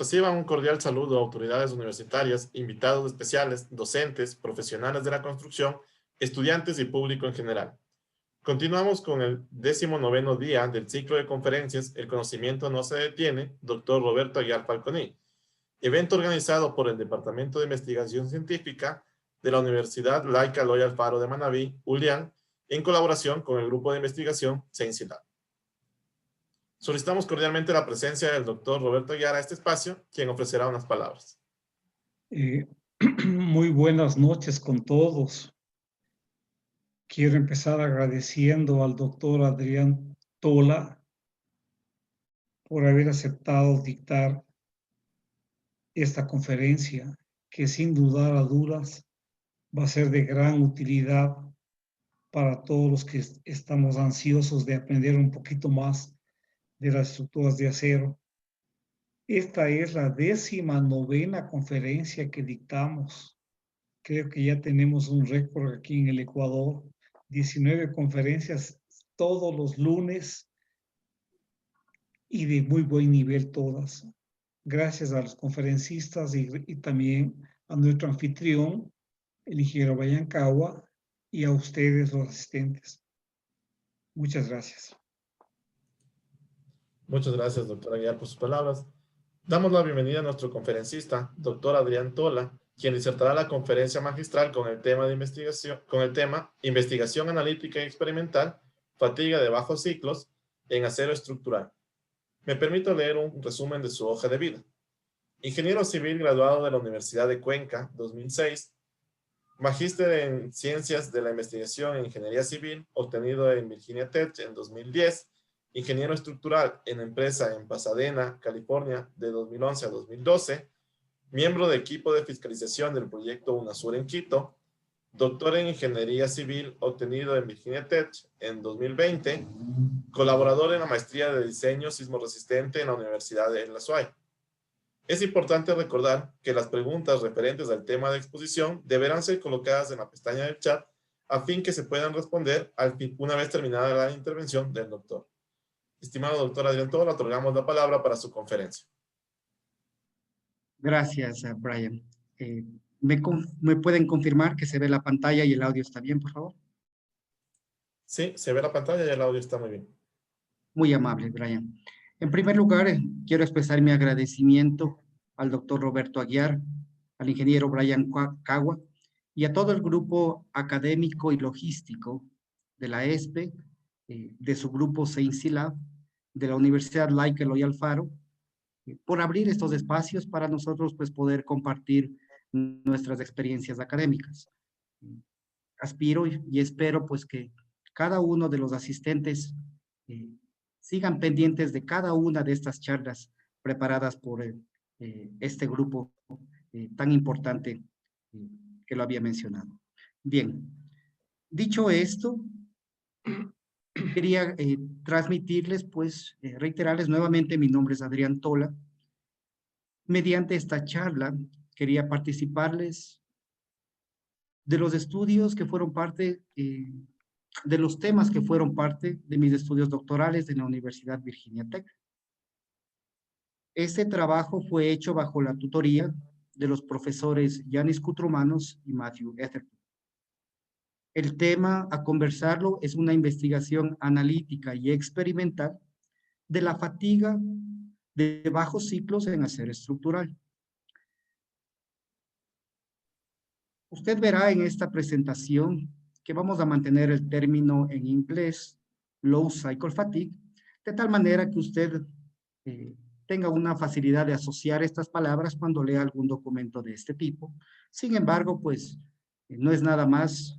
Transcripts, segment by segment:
Reciban un cordial saludo a autoridades universitarias, invitados especiales, docentes, profesionales de la construcción, estudiantes y público en general. Continuamos con el 19º día del ciclo de conferencias El conocimiento no se detiene, Dr. Roberto Aguiar Falconi, evento organizado por el Departamento de Investigación Científica de la Universidad Laica Eloy Alfaro de Manabí, ULIAN, en colaboración con el Grupo de Investigación CienciLab. Solicitamos cordialmente la presencia del doctor Roberto Aguiar a este espacio, quien ofrecerá unas palabras. Muy buenas noches con todos. Quiero empezar agradeciendo al doctor Adrián Tola por haber aceptado dictar esta conferencia, que sin dudar a dudas va a ser de gran utilidad para todos los que estamos ansiosos de aprender un poquito más de las estructuras de acero. Esta es la 19ª conferencia que dictamos. Creo que ya tenemos un récord aquí en el Ecuador. 19 conferencias todos los lunes y de muy buen nivel todas. Gracias a los conferencistas y también a nuestro anfitrión, el ingeniero Bayancagua, y a ustedes los asistentes. Muchas gracias. Muchas gracias, doctor Aguiar, por sus palabras. Damos la bienvenida a nuestro conferencista, doctor Adrián Tola, quien disertará la conferencia magistral con el tema Investigación Analítica y Experimental, Fatiga de Bajos Ciclos en Acero Estructural. Me permito leer un resumen de su hoja de vida. Ingeniero civil graduado de la Universidad de Cuenca, 2006. Magíster en Ciencias de la Investigación en Ingeniería Civil, obtenido en Virginia Tech en 2010. Ingeniero estructural en empresa en Pasadena, California, de 2011 a 2012. Miembro de equipo de fiscalización del proyecto UNASUR en Quito. Doctor en Ingeniería Civil, obtenido en Virginia Tech en 2020. Colaborador en la maestría de diseño sismo resistente en la Universidad de La SUAY. Es importante recordar que las preguntas referentes al tema de exposición deberán ser colocadas en la pestaña del chat a fin que se puedan responder una vez terminada la intervención del doctor. Estimado doctor Adrián Tola, otorgamos la palabra para su conferencia. Gracias, Brian. ¿Me pueden confirmar que se ve la pantalla y el audio está bien, por favor? Sí, se ve la pantalla y el audio está muy bien. Muy amable, Brian. En primer lugar, quiero expresar mi agradecimiento al doctor Roberto Aguiar, al ingeniero Brian Cagua y a todo el grupo académico y logístico de la ESPE, de su grupo CienciLab, de la Universidad Laica Eloy Alfaro, por abrir estos espacios para nosotros pues poder compartir nuestras experiencias académicas. Aspiro y espero pues que cada uno de los asistentes sigan pendientes de cada una de estas charlas preparadas por este grupo tan importante que lo había mencionado. Bien, dicho esto, quería transmitirles, pues, reiterarles nuevamente, mi nombre es Adrián Tola. Mediante esta charla, quería participarles de los estudios que fueron parte, de los temas que fueron parte de mis estudios doctorales en la Universidad Virginia Tech. Este trabajo fue hecho bajo la tutoría de los profesores Yanis Kutrumanos y Matthew Etherton. El tema a conversarlo es una investigación analítica y experimental de la fatiga de bajos ciclos en acero estructural. Usted verá en esta presentación que vamos a mantener el término en inglés, low cycle fatigue, de tal manera que usted tenga una facilidad de asociar estas palabras cuando lea algún documento de este tipo. Sin embargo, pues no es nada más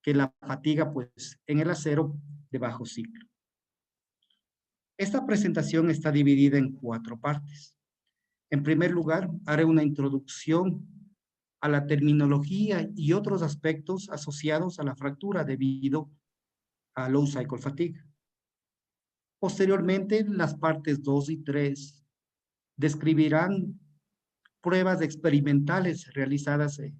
que la fatiga pues, en el acero de bajo ciclo. Esta presentación está dividida en 4 partes. En primer lugar, haré una introducción a la terminología y otros aspectos asociados a la fractura debido a low cycle fatigue. Posteriormente, las partes 2 y 3 describirán pruebas experimentales realizadas en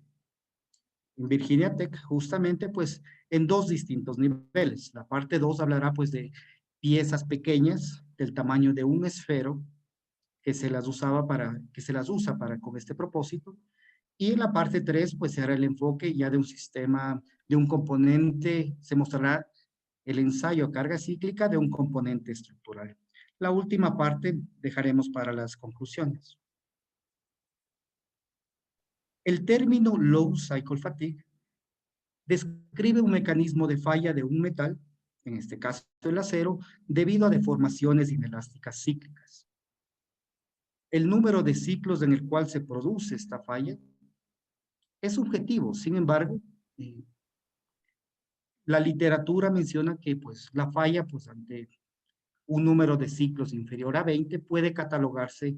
Virginia Tech, justamente pues en 2 distintos niveles. La parte 2 hablará pues de piezas pequeñas del tamaño de un esfero que se las usa con este propósito. Y en la parte 3, pues será el enfoque ya de un sistema, de un componente, se mostrará el ensayo a carga cíclica de un componente estructural. La última parte dejaremos para las conclusiones. El término low cycle fatigue describe un mecanismo de falla de un metal, en este caso el acero, debido a deformaciones inelásticas cíclicas. El número de ciclos en el cual se produce esta falla es subjetivo. Sin embargo, la literatura menciona que pues, la falla pues, ante un número de ciclos inferior a 20 puede catalogarse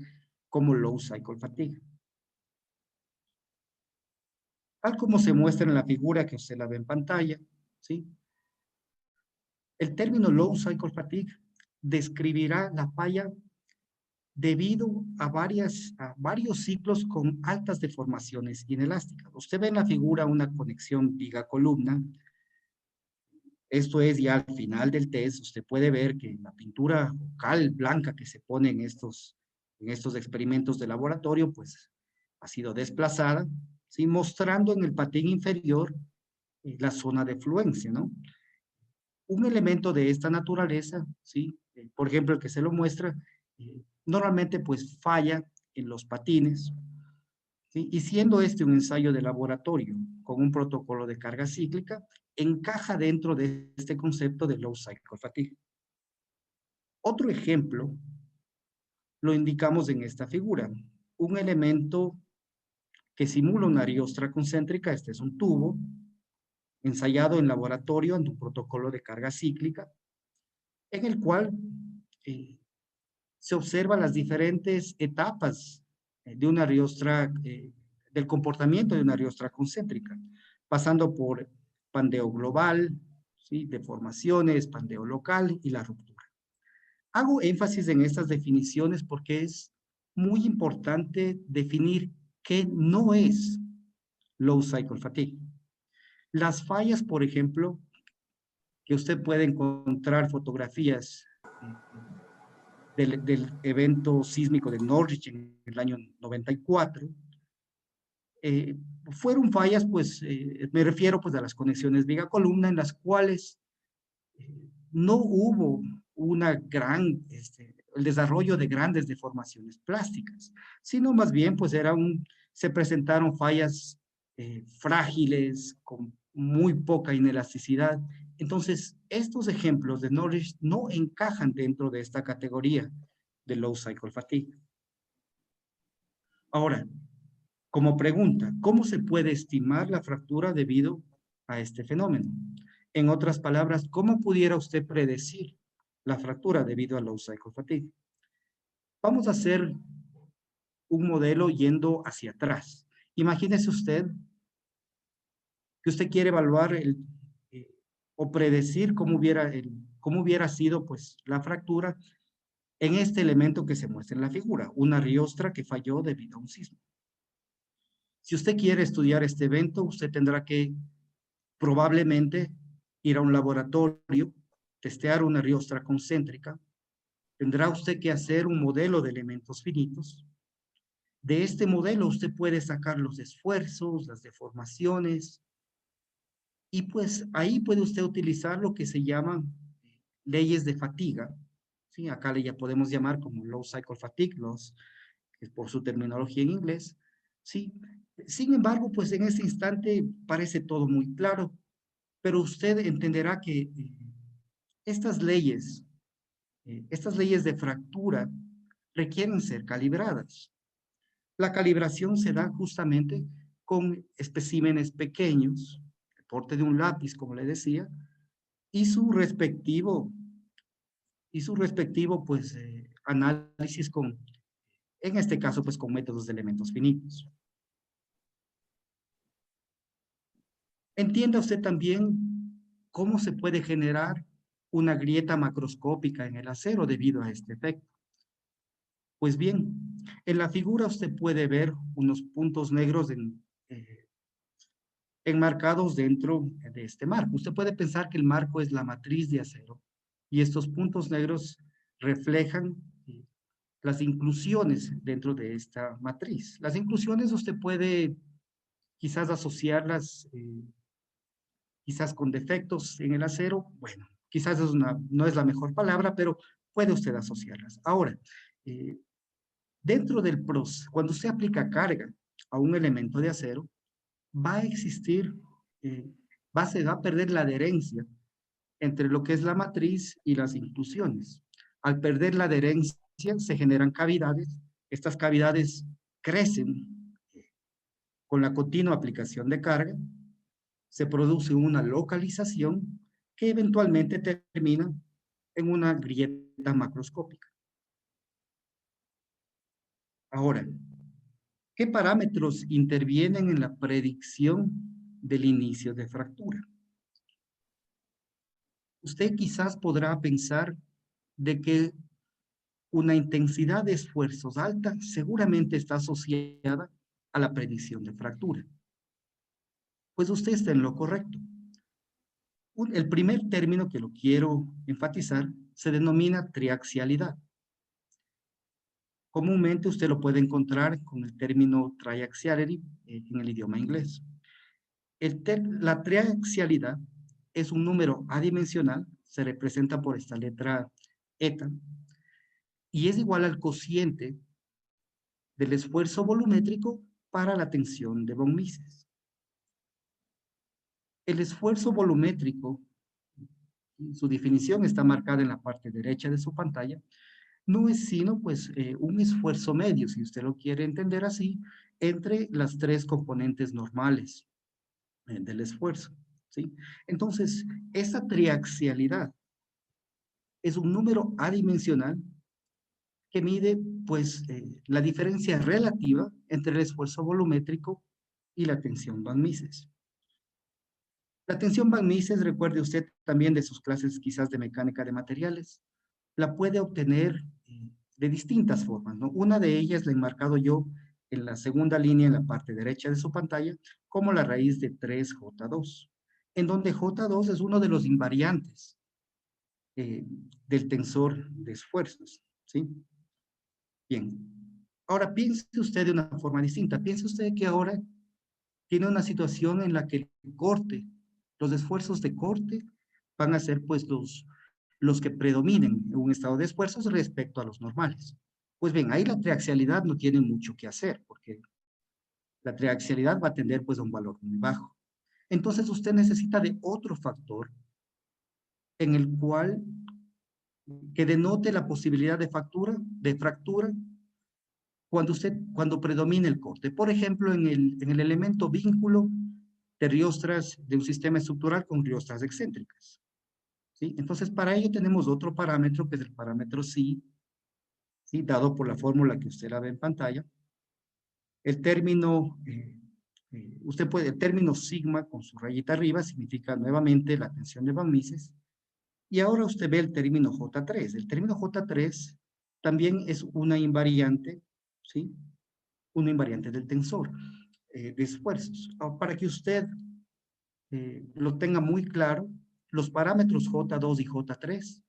como low cycle fatigue. Tal como se muestra en la figura que usted la ve en pantalla, ¿sí? El término low cycle fatigue describirá la falla debido a varios ciclos con altas deformaciones inelásticas. Usted ve en la figura una conexión viga-columna. Esto es ya al final del test. Usted puede ver que la pintura cal blanca que se pone en estos experimentos de laboratorio, pues ha sido desplazada, ¿sí? Mostrando en el patín inferior la zona de fluencia, ¿no? Un elemento de esta naturaleza, ¿sí? Por ejemplo, el que se lo muestra, normalmente pues falla en los patines, ¿sí? Y siendo este un ensayo de laboratorio con un protocolo de carga cíclica, encaja dentro de este concepto de low cycle fatigue. Otro ejemplo lo indicamos en esta figura. Un elemento que simula una ariostra concéntrica, este es un tubo, ensayado en laboratorio ante un protocolo de carga cíclica, en el cual se observan las diferentes etapas de una ariostra, del comportamiento de una ariostra concéntrica, pasando por pandeo global, ¿sí? Deformaciones, pandeo local y la ruptura. Hago énfasis en estas definiciones porque es muy importante definir qué no es low cycle fatigue. Las fallas, por ejemplo, que usted puede encontrar fotografías del evento sísmico de Norwich en el año 94, fueron fallas, pues, me refiero pues a las conexiones viga-columna en las cuales no hubo una gran, el desarrollo de grandes deformaciones plásticas, sino más bien pues se presentaron fallas frágiles, con muy poca inelasticidad. Entonces, estos ejemplos de Norwich no encajan dentro de esta categoría de low cycle fatigue. Ahora, como pregunta, ¿cómo se puede estimar la fractura debido a este fenómeno? En otras palabras, ¿cómo pudiera usted predecir la fractura debido a low cycle fatigue? Vamos a hacer un modelo yendo hacia atrás. Imagínese usted que usted quiere evaluar o predecir cómo hubiera sido pues, la fractura en este elemento que se muestra en la figura, una riostra que falló debido a un sismo. Si usted quiere estudiar este evento, usted tendrá que probablemente ir a un laboratorio, testear una riostra concéntrica, tendrá usted que hacer un modelo de elementos finitos. De este modelo usted puede sacar los esfuerzos, las deformaciones, y pues ahí puede usted utilizar lo que se llaman leyes de fatiga, ¿sí? Acá ya podemos llamar como low cycle fatigue laws, por su terminología en inglés, ¿sí? Sin embargo, pues en este instante parece todo muy claro, pero usted entenderá que estas leyes de fractura requieren ser calibradas. La calibración se da justamente con especímenes pequeños, el porte de un lápiz, como le decía, y su respectivo pues, análisis en este caso, pues con métodos de elementos finitos. Entienda usted también cómo se puede generar una grieta macroscópica en el acero debido a este efecto. Pues bien, en la figura usted puede ver unos puntos negros enmarcados dentro de este marco. Usted puede pensar que el marco es la matriz de acero y estos puntos negros reflejan las inclusiones dentro de esta matriz. Las inclusiones usted puede quizás asociarlas, quizás con defectos en el acero. Bueno, quizás no es la mejor palabra, pero puede usted asociarlas. Ahora, dentro del PROS, cuando usted aplica carga a un elemento de acero, va a existir, se va a perder la adherencia entre lo que es la matriz y las inclusiones. Al perder la adherencia, se generan cavidades. Estas cavidades crecen con la continua aplicación de carga. Se produce una localización que eventualmente termina en una grieta macroscópica. Ahora, ¿qué parámetros intervienen en la predicción del inicio de fractura? Usted quizás podrá pensar de que una intensidad de esfuerzos alta seguramente está asociada a la predicción de fractura. Pues usted está en lo correcto. El primer término que lo quiero enfatizar se denomina triaxialidad. Comúnmente usted lo puede encontrar con el término triaxiality en el idioma inglés. La triaxialidad es un número adimensional, se representa por esta letra eta, y es igual al cociente del esfuerzo volumétrico para la tensión de von Mises. El esfuerzo volumétrico, su definición está marcada en la parte derecha de su pantalla, no es sino pues un esfuerzo medio, si usted lo quiere entender así, entre las tres componentes normales del esfuerzo, ¿sí? Entonces, esta triaxialidad es un número adimensional que mide pues la diferencia relativa entre el esfuerzo volumétrico y la tensión Van Mises. La tensión Van Mises, recuerde usted también de sus clases quizás de mecánica de materiales, la puede obtener de distintas formas, ¿no? Una de ellas la he marcado yo en la segunda línea en la parte derecha de su pantalla como la raíz de 3J2, en donde J2 es uno de los invariantes del tensor de esfuerzos, ¿sí? Bien, ahora piense usted de una forma distinta. Piense usted que ahora tiene una situación en la que el corte, los esfuerzos de corte van a ser pues los que predominen en un estado de esfuerzos respecto a los normales. Pues bien, ahí la triaxialidad no tiene mucho que hacer, porque la triaxialidad va a tender pues a un valor muy bajo. Entonces usted necesita de otro factor en el cual que denote la posibilidad de fractura cuando predomine el corte. Por ejemplo, en el elemento vínculo de riostras de un sistema estructural con riostras excéntricas, ¿sí? Entonces, para ello tenemos otro parámetro, que es el parámetro psi, ¿sí? Dado por la fórmula que usted la ve en pantalla. El término, el término sigma con su rayita arriba significa nuevamente la tensión de Van Mises. Y ahora usted ve el término J3. El término J3 también es una invariante, ¿sí? Una invariante del tensor de esfuerzos. Para que usted lo tenga muy claro, los parámetros J2 y J3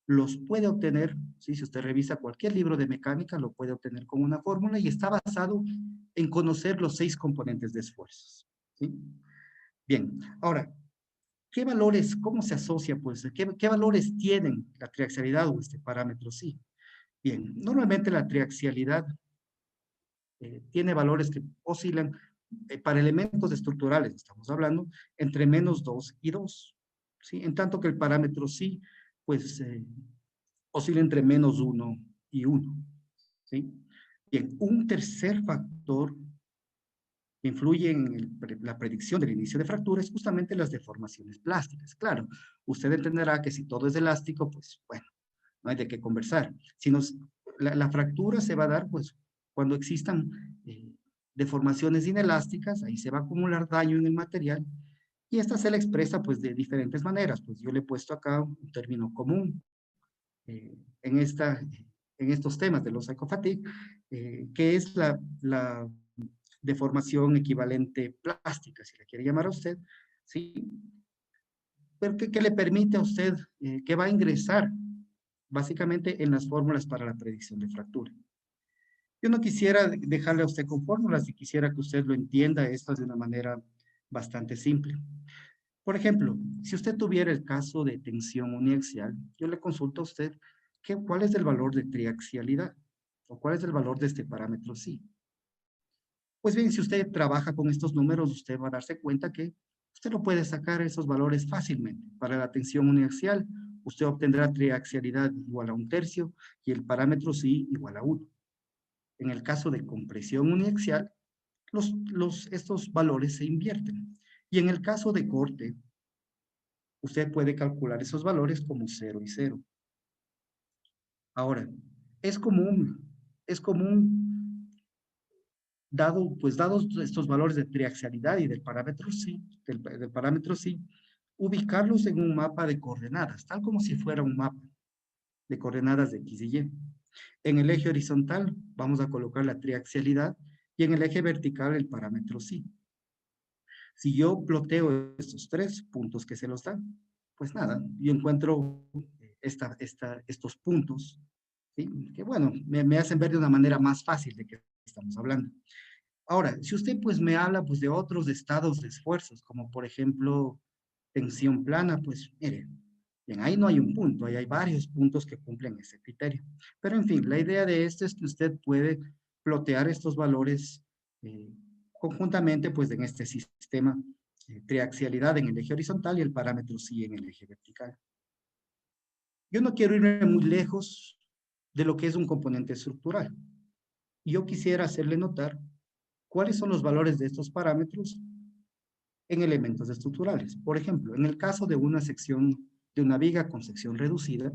los puede obtener, ¿sí? Si usted revisa cualquier libro de mecánica, lo puede obtener con una fórmula y está basado en conocer los 6 componentes de esfuerzos, ¿sí? Bien, ahora, ¿qué valores, cómo se asocia, pues, qué valores tienen la triaxialidad o este parámetro psi? Bien, normalmente la triaxialidad tiene valores que oscilan para elementos estructurales, estamos hablando, entre -2 y 2, ¿sí? En tanto que el parámetro psi, pues, oscila entre -1 y 1, ¿sí? Bien, un tercer factor que influye en la predicción del inicio de fractura es justamente las deformaciones plásticas. Claro, usted entenderá que si todo es elástico, pues, bueno, no hay de qué conversar. La fractura se va a dar, pues, cuando existan deformaciones inelásticas, ahí se va a acumular daño en el material, y esta se la expresa, pues, de diferentes maneras. Pues yo le he puesto acá un término común en estos temas de los psychofatigue, que es la deformación equivalente plástica, si la quiere llamar a usted, ¿sí? Pero que le permite a usted, que va a ingresar básicamente en las fórmulas para la predicción de fractura. Yo no quisiera dejarle a usted con fórmulas y quisiera que usted lo entienda esto de una manera bastante simple. Por ejemplo, si usted tuviera el caso de tensión uniaxial, yo le consulto a usted cuál es el valor de triaxialidad o cuál es el valor de este parámetro psi. Pues bien, si usted trabaja con estos números, usted va a darse cuenta que usted no puede sacar esos valores fácilmente. Para la tensión uniaxial, usted obtendrá triaxialidad igual a 1/3 y el parámetro psi igual a 1. En el caso de compresión uniaxial, estos valores se invierten. Y en el caso de corte, usted puede calcular esos valores como 0 y 0. Ahora, es común, dados estos valores de triaxialidad y del parámetro psi, ubicarlos en un mapa de coordenadas, tal como si fuera un mapa de coordenadas de X y Y. En el eje horizontal vamos a colocar la triaxialidad y en el eje vertical el parámetro psi. Si yo ploteo estos 3 puntos que se los dan, pues nada, yo encuentro estos puntos, ¿sí? Que bueno, me hacen ver de una manera más fácil de qué estamos hablando. Ahora, si usted pues me habla pues de otros estados de esfuerzos, como por ejemplo tensión plana, pues mire, bien, ahí no hay un punto, ahí hay varios puntos que cumplen ese criterio. Pero en fin, la idea de esto es que usted puede plotear estos valores conjuntamente pues en este sistema triaxialidad en el eje horizontal y el parámetro psi en el eje vertical. Yo no quiero irme muy lejos de lo que es un componente estructural. Yo quisiera hacerle notar cuáles son los valores de estos parámetros en elementos estructurales. Por ejemplo, en el caso de una sección de una viga con sección reducida,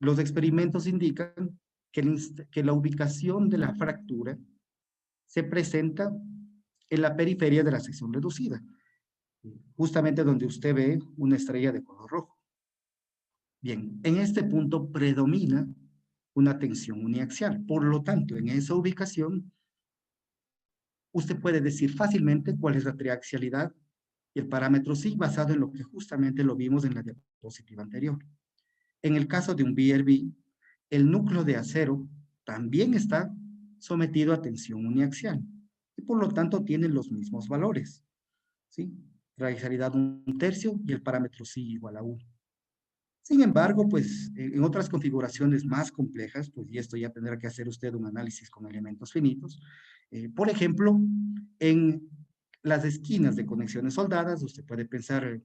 los experimentos indican que la ubicación de la fractura se presenta en la periferia de la sección reducida, justamente donde usted ve una estrella de color rojo. Bien, en este punto predomina una tensión uniaxial. Por lo tanto, en esa ubicación, usted puede decir fácilmente cuál es la triaxialidad y el parámetro psi basado en lo que justamente lo vimos en la diapositiva anterior. En el caso de un BRB, el núcleo de acero también está sometido a tensión uniaxial y por lo tanto tiene los mismos valores, ¿sí? Triaxialidad 1/3 y el parámetro psi igual a 1. Sin embargo, pues en otras configuraciones más complejas, pues y esto ya tendrá que hacer usted un análisis con elementos finitos. Por ejemplo, en las esquinas de conexiones soldadas, usted puede pensar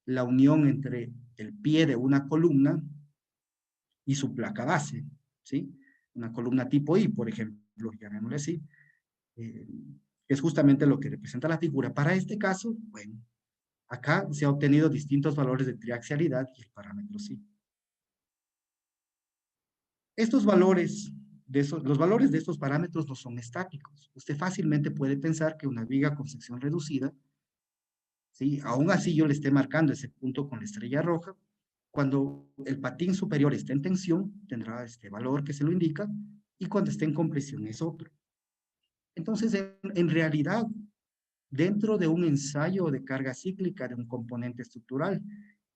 la unión entre el pie de una columna y su placa base, ¿sí? Una columna tipo I, por ejemplo, llamémosle así, es justamente lo que representa la figura. Para este caso, bueno, acá se han obtenido distintos valores de triaxialidad y el parámetro psi. Estos valores, los valores de estos parámetros no son estáticos. Usted fácilmente puede pensar que una viga con sección reducida, ¿sí? Aún así yo le esté marcando ese punto con la estrella roja, cuando el patín superior esté en tensión, tendrá este valor que se lo indica, y cuando esté en compresión es otro. Entonces, en realidad, dentro de un ensayo de carga cíclica de un componente estructural,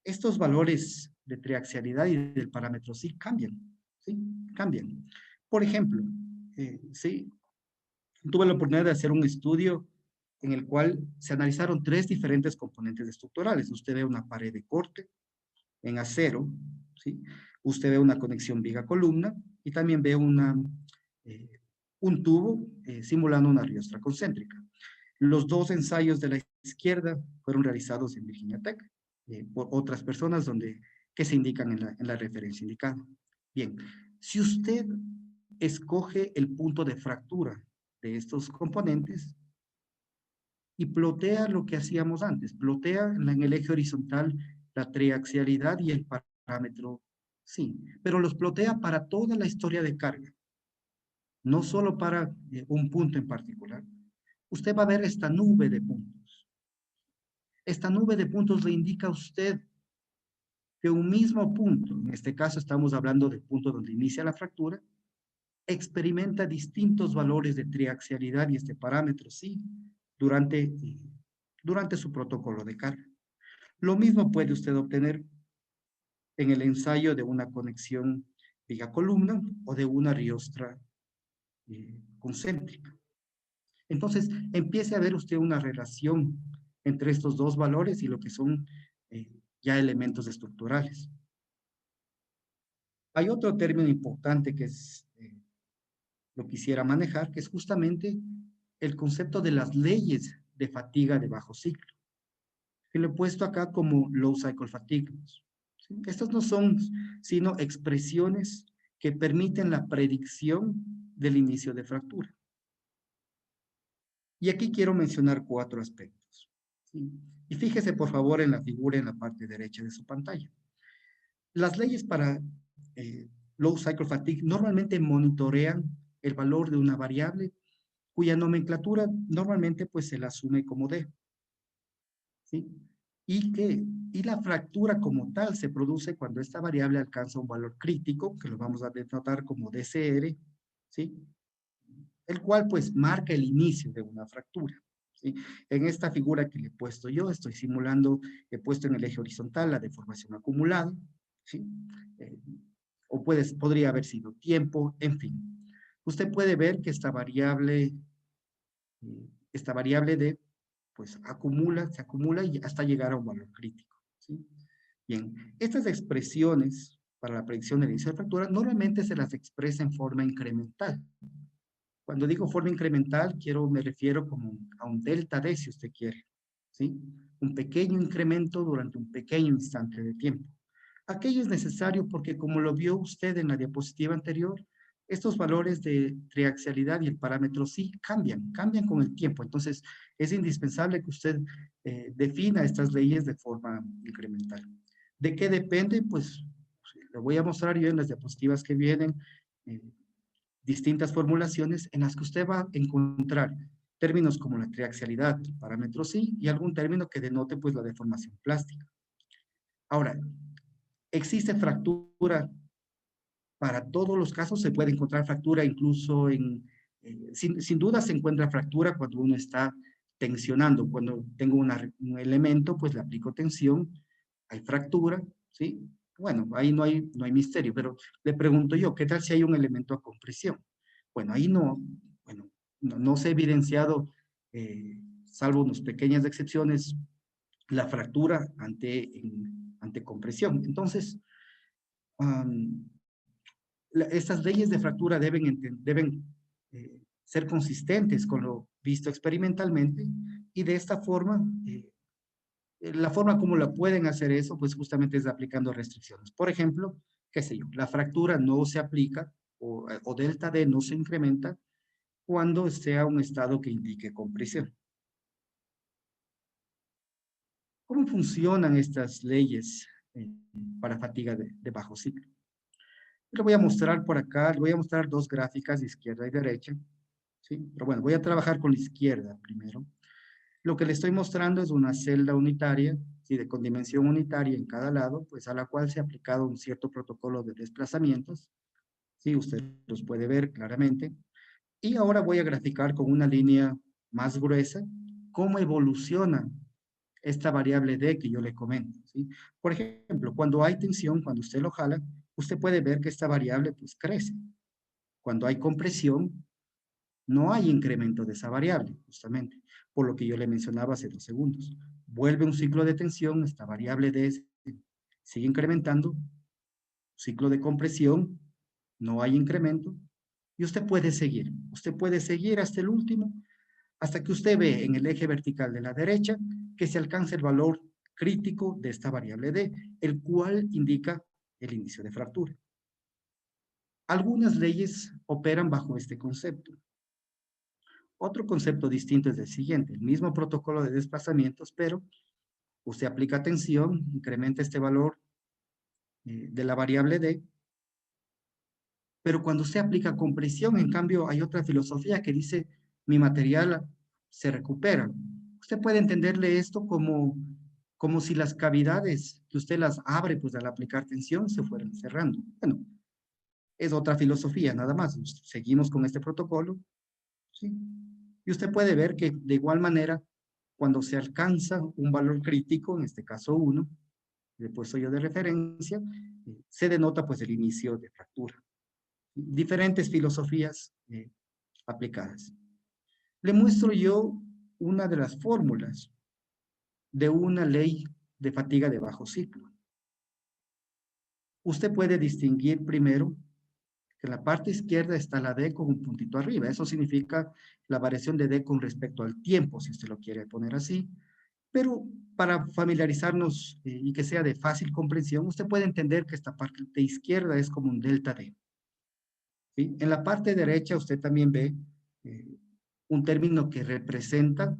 estos valores de triaxialidad y del parámetro psi cambian, ¿sí? Cambian. Por ejemplo, sí, tuve la oportunidad de hacer un estudio en el cual se analizaron 3 diferentes componentes estructurales. Usted ve una pared de corte en acero, ¿sí? Usted ve una conexión viga-columna y también ve un tubo simulando una riostra concéntrica. Los 2 ensayos de la izquierda fueron realizados en Virginia Tech por otras personas que se indican en la referencia indicada. Bien, si usted escoge el punto de fractura de estos componentes y plotea lo que hacíamos antes, plotea en el eje horizontal la triaxialidad y el parámetro psi, pero los plotea para toda la historia de carga, no solo para un punto en particular. Usted va a ver esta nube de puntos. Esta nube de puntos le indica a usted que un mismo punto, en este caso estamos hablando del punto donde inicia la fractura, experimenta distintos valores de triaxialidad y este parámetro psi durante su protocolo de carga. Lo mismo puede usted obtener en el ensayo de una conexión viga-columna o de una riostra concéntrica. Entonces, empiece a ver usted una relación entre estos dos valores y lo que son ya elementos estructurales. Hay otro término importante que lo quisiera manejar, que es justamente el concepto de las leyes de fatiga de bajo ciclo, que lo he puesto acá como low cycle fatigue. ¿Sí? Estas no son sino expresiones que permiten la predicción del inicio de fractura. Y aquí quiero mencionar 4 aspectos. ¿Sí? Y fíjese por favor en la figura en la parte derecha de su pantalla. Las leyes para low cycle fatigue normalmente monitorean el valor de una variable cuya nomenclatura normalmente pues se la asume como D. ¿Sí? Y la fractura como tal se produce cuando esta variable alcanza un valor crítico, que lo vamos a denotar como DCR, ¿sí? El cual pues marca el inicio de una fractura. ¿Sí? En esta figura que le he puesto yo, estoy simulando, he puesto en el eje horizontal la deformación acumulada, ¿sí? O podría haber sido tiempo, en fin. Usted puede ver que esta variable D, pues se acumula y hasta llegar a un valor crítico. ¿Sí? Bien, estas expresiones para la predicción del inicio de fractura normalmente se las expresa en forma incremental. Cuando digo forma incremental, me refiero como a un delta D, si usted quiere. ¿Sí? Un pequeño incremento durante un pequeño instante de tiempo. Aquello es necesario porque, como lo vio usted en la diapositiva anterior, estos valores de triaxialidad y el parámetro sí cambian con el tiempo. Entonces, es indispensable que usted defina estas leyes de forma incremental. ¿De qué depende? Pues le voy a mostrar yo en las diapositivas que vienen distintas formulaciones en las que usted va a encontrar términos como la triaxialidad, el parámetro sí, y algún término que denote pues la deformación plástica. Ahora, ¿existe fractura? Para todos los casos se puede encontrar fractura, incluso sin duda se encuentra fractura cuando uno está tensionando. Cuando tengo un elemento, pues le aplico tensión, hay fractura, ¿sí? Bueno, ahí no hay misterio, pero le pregunto yo, ¿qué tal si hay un elemento a compresión? Bueno, ahí no se ha evidenciado, salvo unas pequeñas excepciones, la fractura ante compresión. Entonces, estas leyes de fractura deben ser consistentes con lo visto experimentalmente y de esta forma, la forma como la pueden hacer eso, pues justamente es aplicando restricciones. Por ejemplo, qué sé yo, la fractura no se aplica o delta D no se incrementa cuando sea un estado que indique compresión. ¿Cómo funcionan estas leyes para fatiga de bajo ciclo? Le voy a mostrar por acá, le voy a mostrar 2 gráficas de izquierda y derecha, ¿sí? Pero bueno, voy a trabajar con la izquierda primero. Lo que le estoy mostrando es una celda unitaria, ¿sí? Con dimensión unitaria en cada lado, pues a la cual se ha aplicado un cierto protocolo de desplazamientos, ¿sí? Usted los puede ver claramente. Y ahora voy a graficar con una línea más gruesa cómo evoluciona esta variable D que yo le comento, ¿sí? Por ejemplo, cuando hay tensión, cuando usted lo jala, usted puede ver que esta variable pues crece. Cuando hay compresión, no hay incremento de esa variable, justamente, por lo que yo le mencionaba hace 2 segundos. Vuelve un ciclo de tensión, esta variable D sigue incrementando, ciclo de compresión, no hay incremento, y usted puede seguir hasta el último, hasta que usted ve en el eje vertical de la derecha que se alcanza el valor crítico de esta variable D, el cual indica el inicio de fractura. Algunas leyes operan bajo este concepto. Otro concepto distinto es el siguiente, el mismo protocolo de desplazamientos, pero usted aplica tensión, incrementa este valor de la variable D, pero cuando usted aplica compresión, en cambio, hay otra filosofía que dice, mi material se recupera. Usted puede entenderle esto como si las cavidades que usted las abre, pues al aplicar tensión, se fueran cerrando. Bueno, es otra filosofía, nada más. Seguimos con este protocolo, ¿sí? Y usted puede ver que de igual manera, cuando se alcanza un valor crítico, en este caso 1, le he puesto yo de referencia, se denota pues el inicio de fractura. Diferentes filosofías aplicadas. Le muestro yo una de las fórmulas de una ley de fatiga de bajo ciclo. Usted puede distinguir primero que en la parte izquierda está la D con un puntito arriba. Eso significa la variación de D con respecto al tiempo, si usted lo quiere poner así. Pero para familiarizarnos y que sea de fácil comprensión, usted puede entender que esta parte izquierda es como un delta D. ¿Sí? En la parte derecha usted también ve un término que representa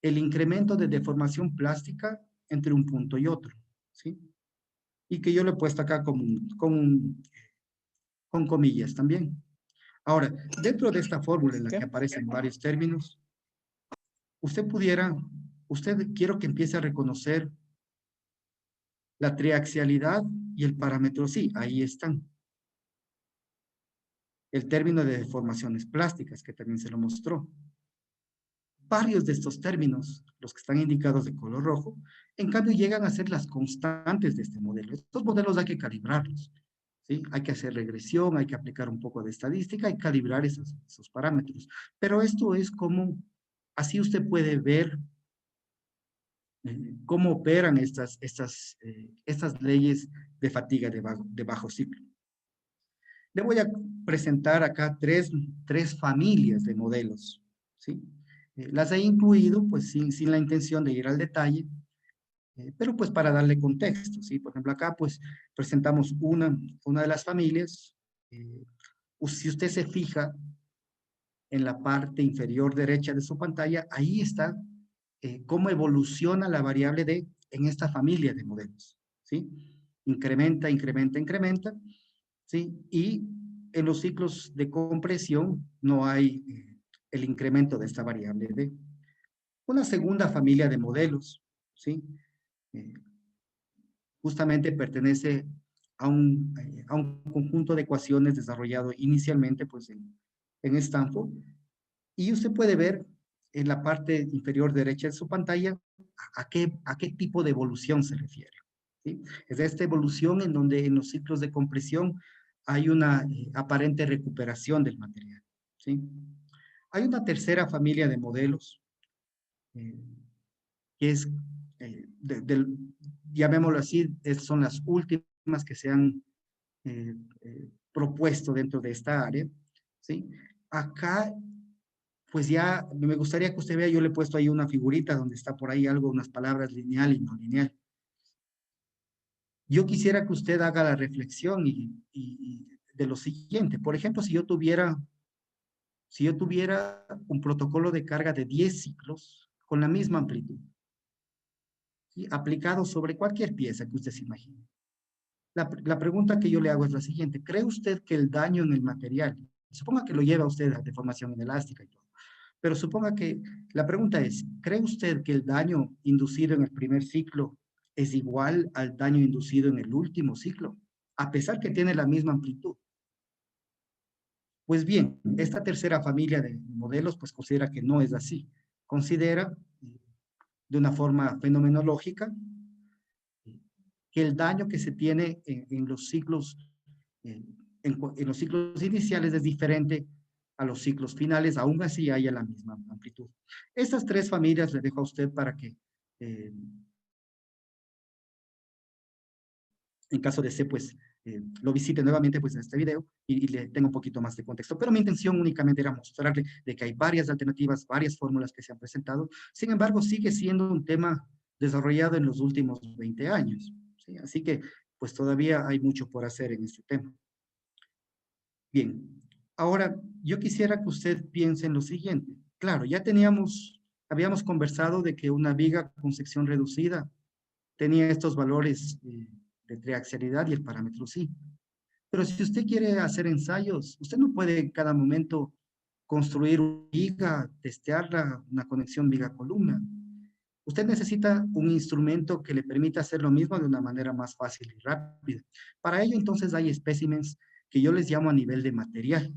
el incremento de deformación plástica entre un punto y otro, ¿sí? Y que yo le he puesto acá con comillas también. Ahora, dentro de esta fórmula en la que aparecen varios términos, quiero que empiece a reconocer la triaxialidad y el parámetro sí, ahí están. El término de deformaciones plásticas, que también se lo mostró. Varios de estos términos, los que están indicados de color rojo, en cambio llegan a ser las constantes de este modelo. Estos modelos hay que calibrarlos, ¿sí? Hay que hacer regresión, hay que aplicar un poco de estadística y calibrar esos parámetros. Pero esto es como, así usted puede ver cómo operan estas leyes de fatiga de bajo ciclo. Le voy a presentar acá tres familias de modelos, ¿sí? Las he incluido, pues, sin la intención de ir al detalle, pero pues para darle contexto, ¿sí? Por ejemplo, acá, pues, presentamos una de las familias. Si usted se fija en la parte inferior derecha de su pantalla, ahí está cómo evoluciona la variable D en esta familia de modelos, ¿sí? Incrementa, incrementa, incrementa, ¿sí? Y en los ciclos de compresión no hay el incremento de esta variable D. Una segunda familia de modelos, ¿sí? Justamente pertenece a un conjunto de ecuaciones desarrollado inicialmente pues, en Stanford. Y usted puede ver en la parte inferior derecha de su pantalla a qué tipo de evolución se refiere, ¿sí? Es esta evolución en donde en los ciclos de compresión hay una aparente recuperación del material, ¿sí? Hay una tercera familia de modelos que es, llamémoslo así, son las últimas que se han propuesto dentro de esta área, ¿sí? Acá, pues ya me gustaría que usted vea, yo le he puesto ahí una figurita donde está por ahí algo, unas palabras lineal y no lineal. Yo quisiera que usted haga la reflexión y de lo siguiente. Por ejemplo, si yo tuviera un protocolo de carga de 10 ciclos con la misma amplitud, ¿sí? Aplicado sobre cualquier pieza que usted se imagine. La pregunta que yo le hago es la siguiente. ¿Cree usted que el daño en el material, suponga que lo lleva usted a deformación inelástica y todo, pero suponga que la pregunta es, ¿cree usted que el daño inducido en el primer ciclo es igual al daño inducido en el último ciclo, a pesar que tiene la misma amplitud? Pues bien, esta tercera familia de modelos pues considera que no es así. Considera de una forma fenomenológica que el daño que se tiene en los ciclos, en los ciclos iniciales es diferente a los ciclos finales, aún así haya la misma amplitud. Estas tres familias le dejo a usted para que, en caso de ser, pues, lo visite nuevamente pues, en este video y le tenga un poquito más de contexto. Pero mi intención únicamente era mostrarle de que hay varias alternativas, varias fórmulas que se han presentado. Sin embargo, sigue siendo un tema desarrollado en los últimos 20 años. ¿Sí? Así que, pues, todavía hay mucho por hacer en este tema. Bien, ahora yo quisiera que usted piense en lo siguiente. Claro, ya habíamos conversado de que una viga con sección reducida tenía estos valores de triaxialidad y el parámetro sí. Pero si usted quiere hacer ensayos, usted no puede en cada momento construir una viga, testearla, una conexión viga-columna. Usted necesita un instrumento que le permita hacer lo mismo de una manera más fácil y rápida. Para ello, entonces, hay especímenes que yo les llamo a nivel de material,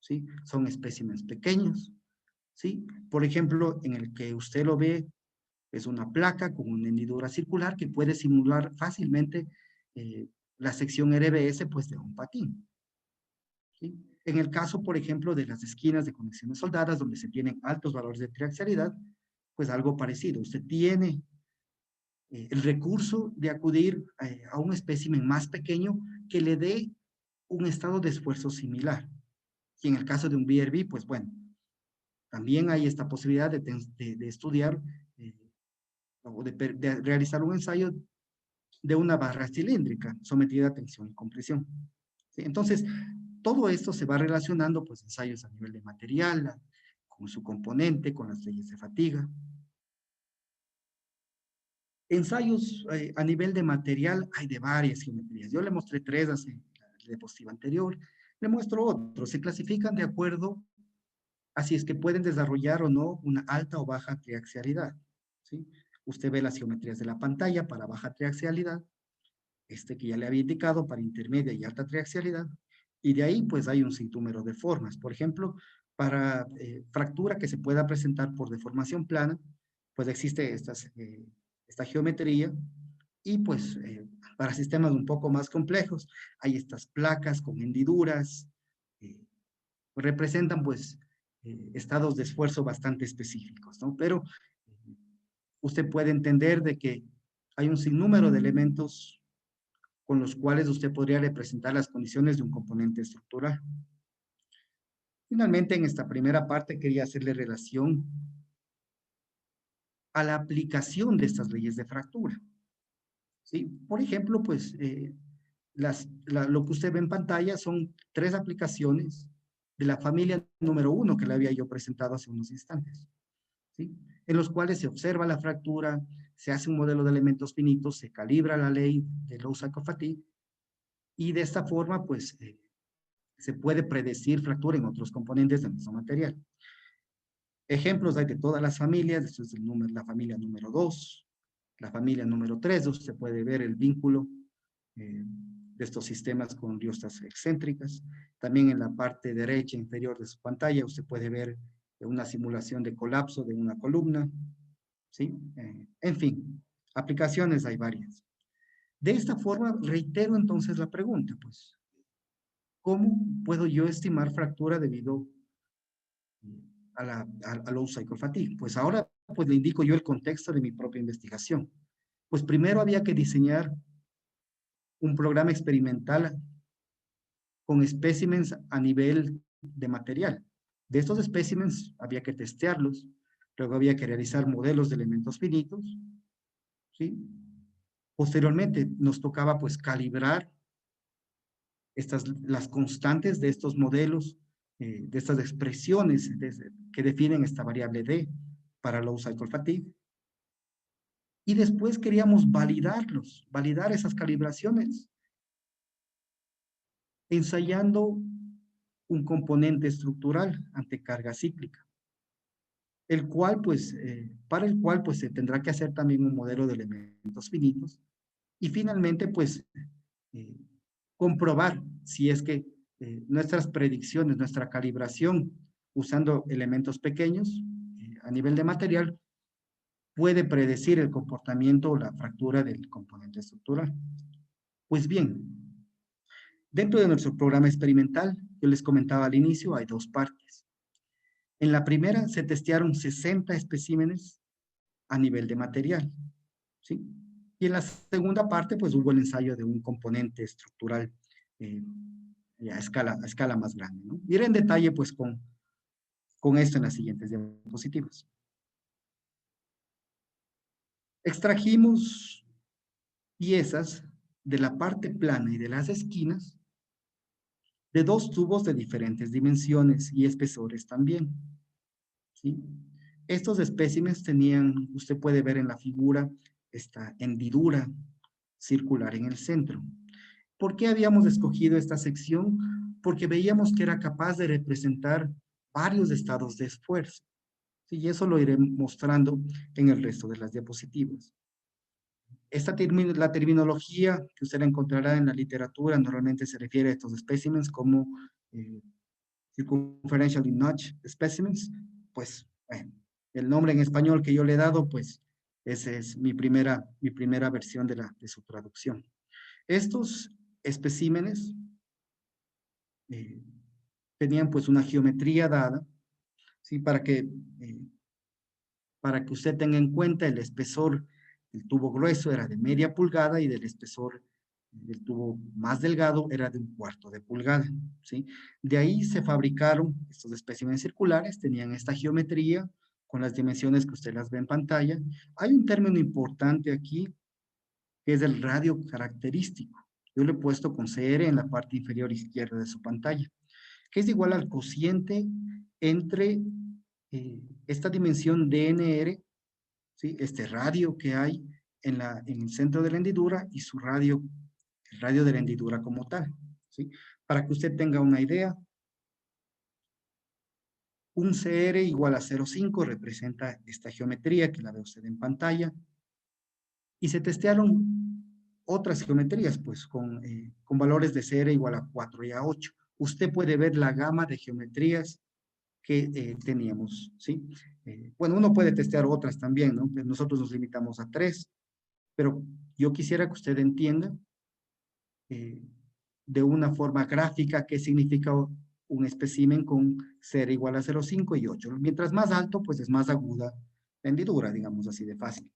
¿sí? Son especímenes pequeños, ¿sí? Por ejemplo, en el que usted lo ve Es una placa con una hendidura circular que puede simular fácilmente la sección RBS pues, de un patín. ¿Sí? En el caso, por ejemplo, de las esquinas de conexiones soldadas, donde se tienen altos valores de triaxialidad, pues algo parecido. Usted tiene el recurso de acudir a un espécimen más pequeño que le dé un estado de esfuerzo similar. Y en el caso de un BRB, pues bueno, también hay esta posibilidad de estudiar o de realizar un ensayo de una barra cilíndrica sometida a tensión y compresión. ¿Sí? Entonces, todo esto se va relacionando, pues, ensayos a nivel de material, con su componente, con las leyes de fatiga. Ensayos a nivel de material hay de varias geometrías. Yo le mostré 3 hace la diapositiva anterior. Le muestro otros. Se clasifican de acuerdo a si es que pueden desarrollar o no una alta o baja triaxialidad. ¿Sí? Usted ve las geometrías de la pantalla para baja triaxialidad, que ya le había indicado para intermedia y alta triaxialidad, y de ahí pues hay un sinnúmero de formas. Por ejemplo, para fractura que se pueda presentar por deformación plana, pues existe esta geometría, y pues para sistemas un poco más complejos, hay estas placas con hendiduras, representan pues estados de esfuerzo bastante específicos, ¿no? Pero usted puede entender de que hay un sinnúmero de elementos con los cuales usted podría representar las condiciones de un componente estructural. Finalmente, en esta primera parte quería hacerle relación a la aplicación de estas leyes de fractura. ¿Sí? Por ejemplo, pues lo que usted ve en pantalla son 3 aplicaciones de la familia número 1 que le había yo presentado hace unos instantes, ¿sí? En los cuales se observa la fractura, se hace un modelo de elementos finitos, se calibra la ley de low cycle fatigue, y de esta forma, pues, se puede predecir fractura en otros componentes del mismo material. Ejemplos hay de todas las familias. Esto es la familia número 2, la familia número 3, usted puede ver el vínculo de estos sistemas con riostas excéntricas. También en la parte derecha inferior de su pantalla usted puede ver una simulación de colapso de una columna, ¿sí? En fin, aplicaciones hay varias. De esta forma, reitero entonces la pregunta, pues, ¿cómo puedo yo estimar fractura debido a low cycle fatigue? Pues ahora pues le indico yo el contexto de mi propia investigación. Pues primero había que diseñar un programa experimental con espécimens a nivel de material. De estos espécimens había que testearlos, luego había que realizar modelos de elementos finitos, ¿sí? Posteriormente nos tocaba pues calibrar las constantes de estos modelos, de estas expresiones que definen esta variable D para low cycle fatigue. Y después queríamos validar esas calibraciones, ensayando un componente estructural ante carga cíclica, para el cual pues se tendrá que hacer también un modelo de elementos finitos, y finalmente pues comprobar si es que nuestras predicciones, nuestra calibración usando elementos pequeños a nivel de material puede predecir el comportamiento o la fractura del componente estructural. Pues bien, dentro de nuestro programa experimental, yo les comentaba al inicio, hay 2 partes. En la primera se testearon 60 especímenes a nivel de material, ¿sí? Y en la segunda parte, pues hubo el ensayo de un componente estructural a escala más grande, ¿no? Iré en detalle, pues, con esto en las siguientes diapositivas. Extrajimos piezas de la parte plana y de las esquinas de 2 tubos de diferentes dimensiones y espesores también, ¿sí? Estos espécimes tenían, usted puede ver en la figura, esta hendidura circular en el centro. ¿Por qué habíamos escogido esta sección? Porque veíamos que era capaz de representar varios estados de esfuerzo. ¿Sí? Y eso lo iré mostrando en el resto de las diapositivas. La terminología que usted encontrará en la literatura normalmente se refiere a estos especímenes como circumferentially notched specimens. Pues el nombre en español que yo le he dado, pues Esa es mi primera versión de su traducción. Estos especímenes tenían pues una geometría dada, ¿sí? Para que usted tenga en cuenta el espesor del tubo grueso era de media pulgada y del espesor del tubo más delgado era de 1/4 de pulgada, ¿sí? De ahí se fabricaron estos especímenes circulares, tenían esta geometría con las dimensiones que usted las ve en pantalla. Hay un término importante aquí, que es el radio característico. Yo lo he puesto con CR en la parte inferior izquierda de su pantalla, que es igual al cociente entre esta dimensión DNR, ¿sí? Este radio que hay en el centro de la hendidura y su radio, el radio de la hendidura como tal, ¿sí? Para que usted tenga una idea, un CR igual a 0,5 representa esta geometría que la ve usted en pantalla, y se testearon otras geometrías, pues, con valores de CR igual a 4 y a 8. Usted puede ver la gama de geometrías que teníamos, ¿sí? Bueno, uno puede testear otras también, ¿no? Nosotros nos limitamos a 3, pero yo quisiera que usted entienda de una forma gráfica qué significa un espécimen con CR igual a 0,5 y 8. Mientras más alto, pues es más aguda la hendidura, digamos así de fácil.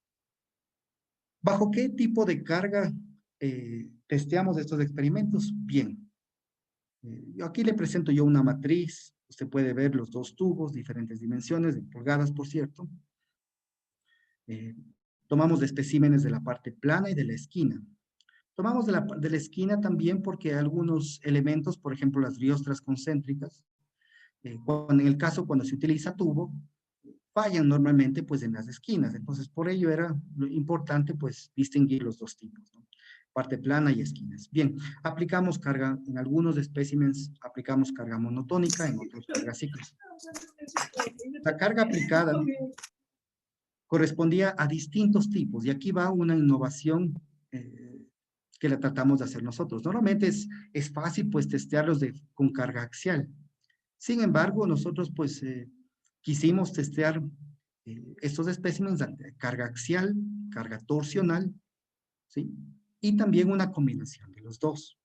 ¿Bajo qué tipo de carga testeamos estos experimentos? Bien. Aquí le presento yo una matriz. Usted puede ver los dos tubos, diferentes dimensiones, en pulgadas, por cierto. Tomamos de especímenes de la parte plana y de la esquina. Tomamos de la esquina también porque algunos elementos, por ejemplo, las riostras concéntricas, en el caso cuando se utiliza tubo, fallan normalmente pues en las esquinas. Entonces, por ello era importante pues distinguir los dos tipos, ¿no? Parte plana y esquinas. Bien, aplicamos carga, en algunos especímenes aplicamos carga monotónica, en otros carga cíclica. La carga aplicada correspondía a distintos tipos y aquí va una innovación que la tratamos de hacer nosotros. Normalmente es fácil pues testearlos con carga axial. Sin embargo, nosotros pues quisimos testear estos especímenes de carga axial, carga torsional, ¿sí? Y también una combinación de los dos.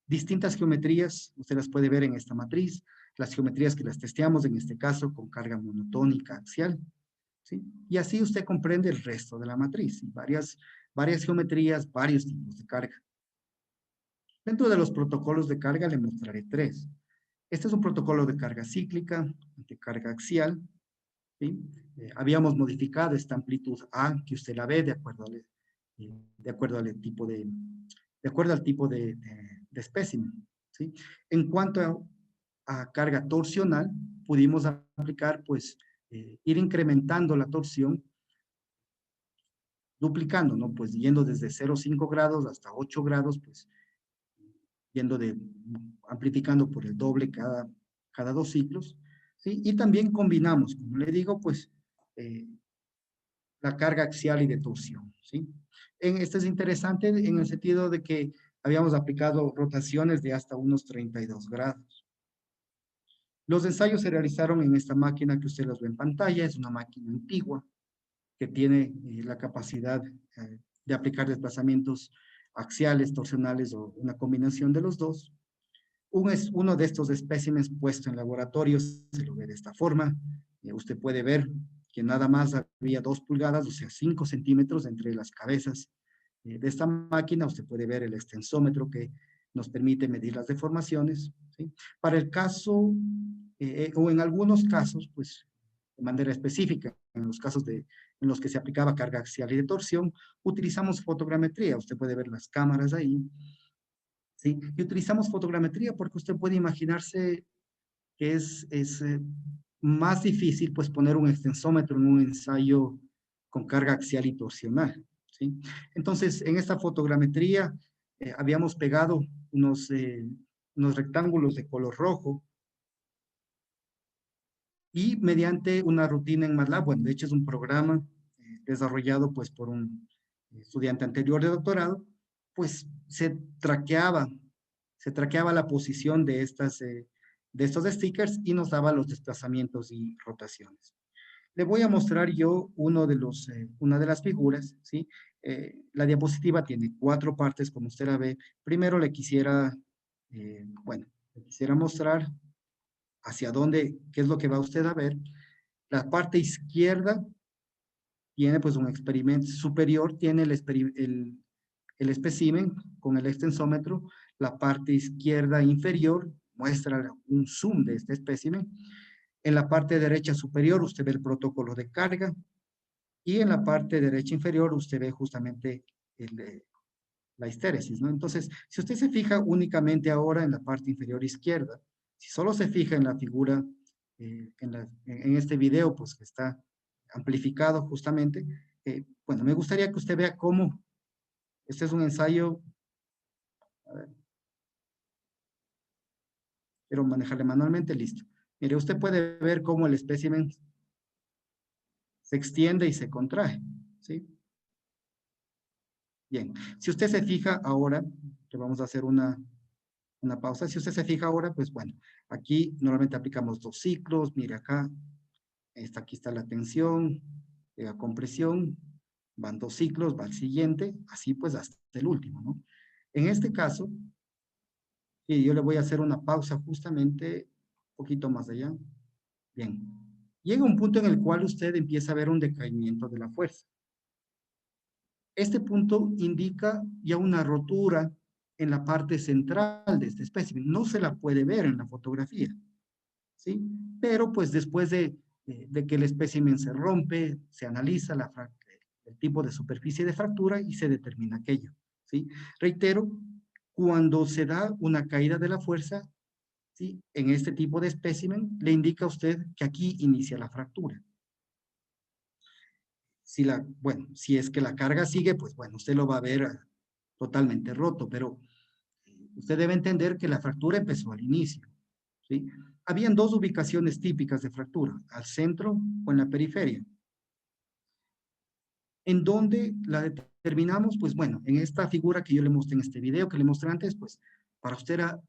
Distintas geometrías, usted las puede ver en esta matriz, las geometrías que las testeamos en este caso con carga monotónica axial, ¿sí? Y así usted comprende el resto de la matriz, ¿sí? Varias geometrías, varios tipos de carga. Dentro de los protocolos de carga le mostraré 3. Este es un protocolo de carga cíclica, de carga axial, ¿sí? Habíamos modificado esta amplitud A, que usted la ve de acuerdo al tipo de espécimen, ¿sí? En cuanto a carga torsional, pudimos aplicar, pues, ir incrementando la torsión, duplicando, ¿no? Pues yendo desde 0,5 grados hasta 8 grados, pues, amplificando por el doble cada 2 ciclos, ¿sí? Y también combinamos, como le digo, pues, la carga axial y de torsión, ¿sí? Este es interesante en el sentido de que habíamos aplicado rotaciones de hasta unos 32 grados. Los ensayos se realizaron en esta máquina que usted los ve en pantalla, es una máquina antigua que tiene la capacidad de aplicar desplazamientos axiales, torsionales o una combinación de los dos. Uno de estos especímenes puesto en laboratorio se lo ve de esta forma. Usted puede ver que nada más había 2 pulgadas, o sea, 5 centímetros entre las cabezas de esta máquina. Usted puede ver el extensómetro que nos permite medir las deformaciones, ¿sí? Para el caso, o en algunos casos, pues, de manera específica, en los casos en los que se aplicaba carga axial y de torsión, utilizamos fotogrametría. Usted puede ver las cámaras ahí, ¿sí? Y utilizamos fotogrametría porque usted puede imaginarse que es más difícil, pues, poner un extensómetro en un ensayo con carga axial y torsional, ¿sí? Entonces, en esta fotogrametría habíamos pegado unos rectángulos de color rojo y mediante una rutina en MATLAB, bueno, de hecho es un programa desarrollado pues por un estudiante anterior de doctorado, pues se traqueaba la posición de estos stickers y nos daba los desplazamientos y rotaciones. Le voy a mostrar yo una de las figuras, ¿sí? La diapositiva tiene 4 partes, como usted la ve. Primero le quisiera mostrar hacia dónde, qué es lo que va usted a ver. La parte izquierda tiene pues un experimento superior, tiene el espécimen con el extensómetro. La parte izquierda inferior muestra un zoom de este espécimen. En la parte derecha superior usted ve el protocolo de carga y en la parte derecha inferior usted ve justamente la histéresis, ¿no? Entonces, si usted se fija únicamente ahora en la parte inferior izquierda, si solo se fija en la figura, en este video, pues que está amplificado justamente, bueno, me gustaría que usted vea cómo, este es un ensayo, a ver, quiero manejarle manualmente, listo. Mire, usted puede ver cómo el espécimen se extiende y se contrae, ¿sí? Bien, si usted se fija ahora, que vamos a hacer una pausa, si usted se fija ahora, pues bueno, aquí normalmente aplicamos 2 ciclos, mire acá, aquí está la tensión, la compresión, van 2 ciclos, va al siguiente, así pues hasta el último, ¿no? En este caso, y yo le voy a hacer una pausa justamente un poquito más allá. Bien, llega un punto en el cual usted empieza a ver un decaimiento de la fuerza. Este punto indica ya una rotura en la parte central de este espécimen. No se la puede ver en la fotografía, ¿sí? Pero pues después de que el espécimen se rompe, se analiza el tipo de superficie de fractura y se determina aquello, ¿sí? Reitero, cuando se da una caída de la fuerza, ¿sí? En este tipo de espécimen, le indica a usted que aquí inicia la fractura. Si es que la carga sigue, pues bueno, usted lo va a ver totalmente roto, pero usted debe entender que la fractura empezó al inicio, ¿sí? Habían 2 ubicaciones típicas de fractura, al centro o en la periferia. ¿En dónde la determinamos? Pues bueno, en esta figura que yo le mostré en este video, que le mostré antes, pues para usted era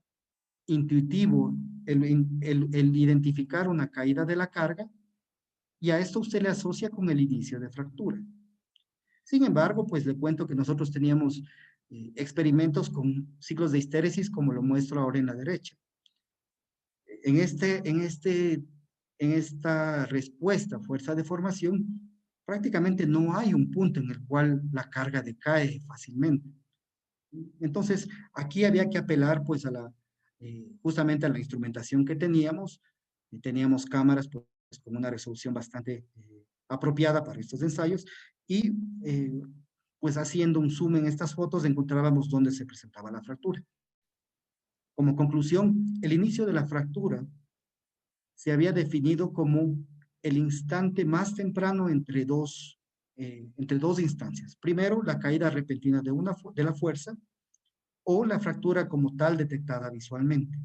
intuitivo el identificar una caída de la carga y a esto usted le asocia con el inicio de fractura. Sin embargo, pues le cuento que nosotros teníamos experimentos con ciclos de histéresis como lo muestro ahora en la derecha. En esta respuesta a fuerza de formación, prácticamente no hay un punto en el cual la carga decae fácilmente. Entonces, aquí había que apelar pues justamente a la instrumentación que teníamos. Teníamos cámaras pues, con una resolución bastante apropiada para estos ensayos y pues haciendo un zoom en estas fotos encontrábamos dónde se presentaba la fractura. Como conclusión, el inicio de la fractura se había definido como el instante más temprano entre dos instancias. Primero, la caída repentina de la fuerza o la fractura como tal detectada visualmente.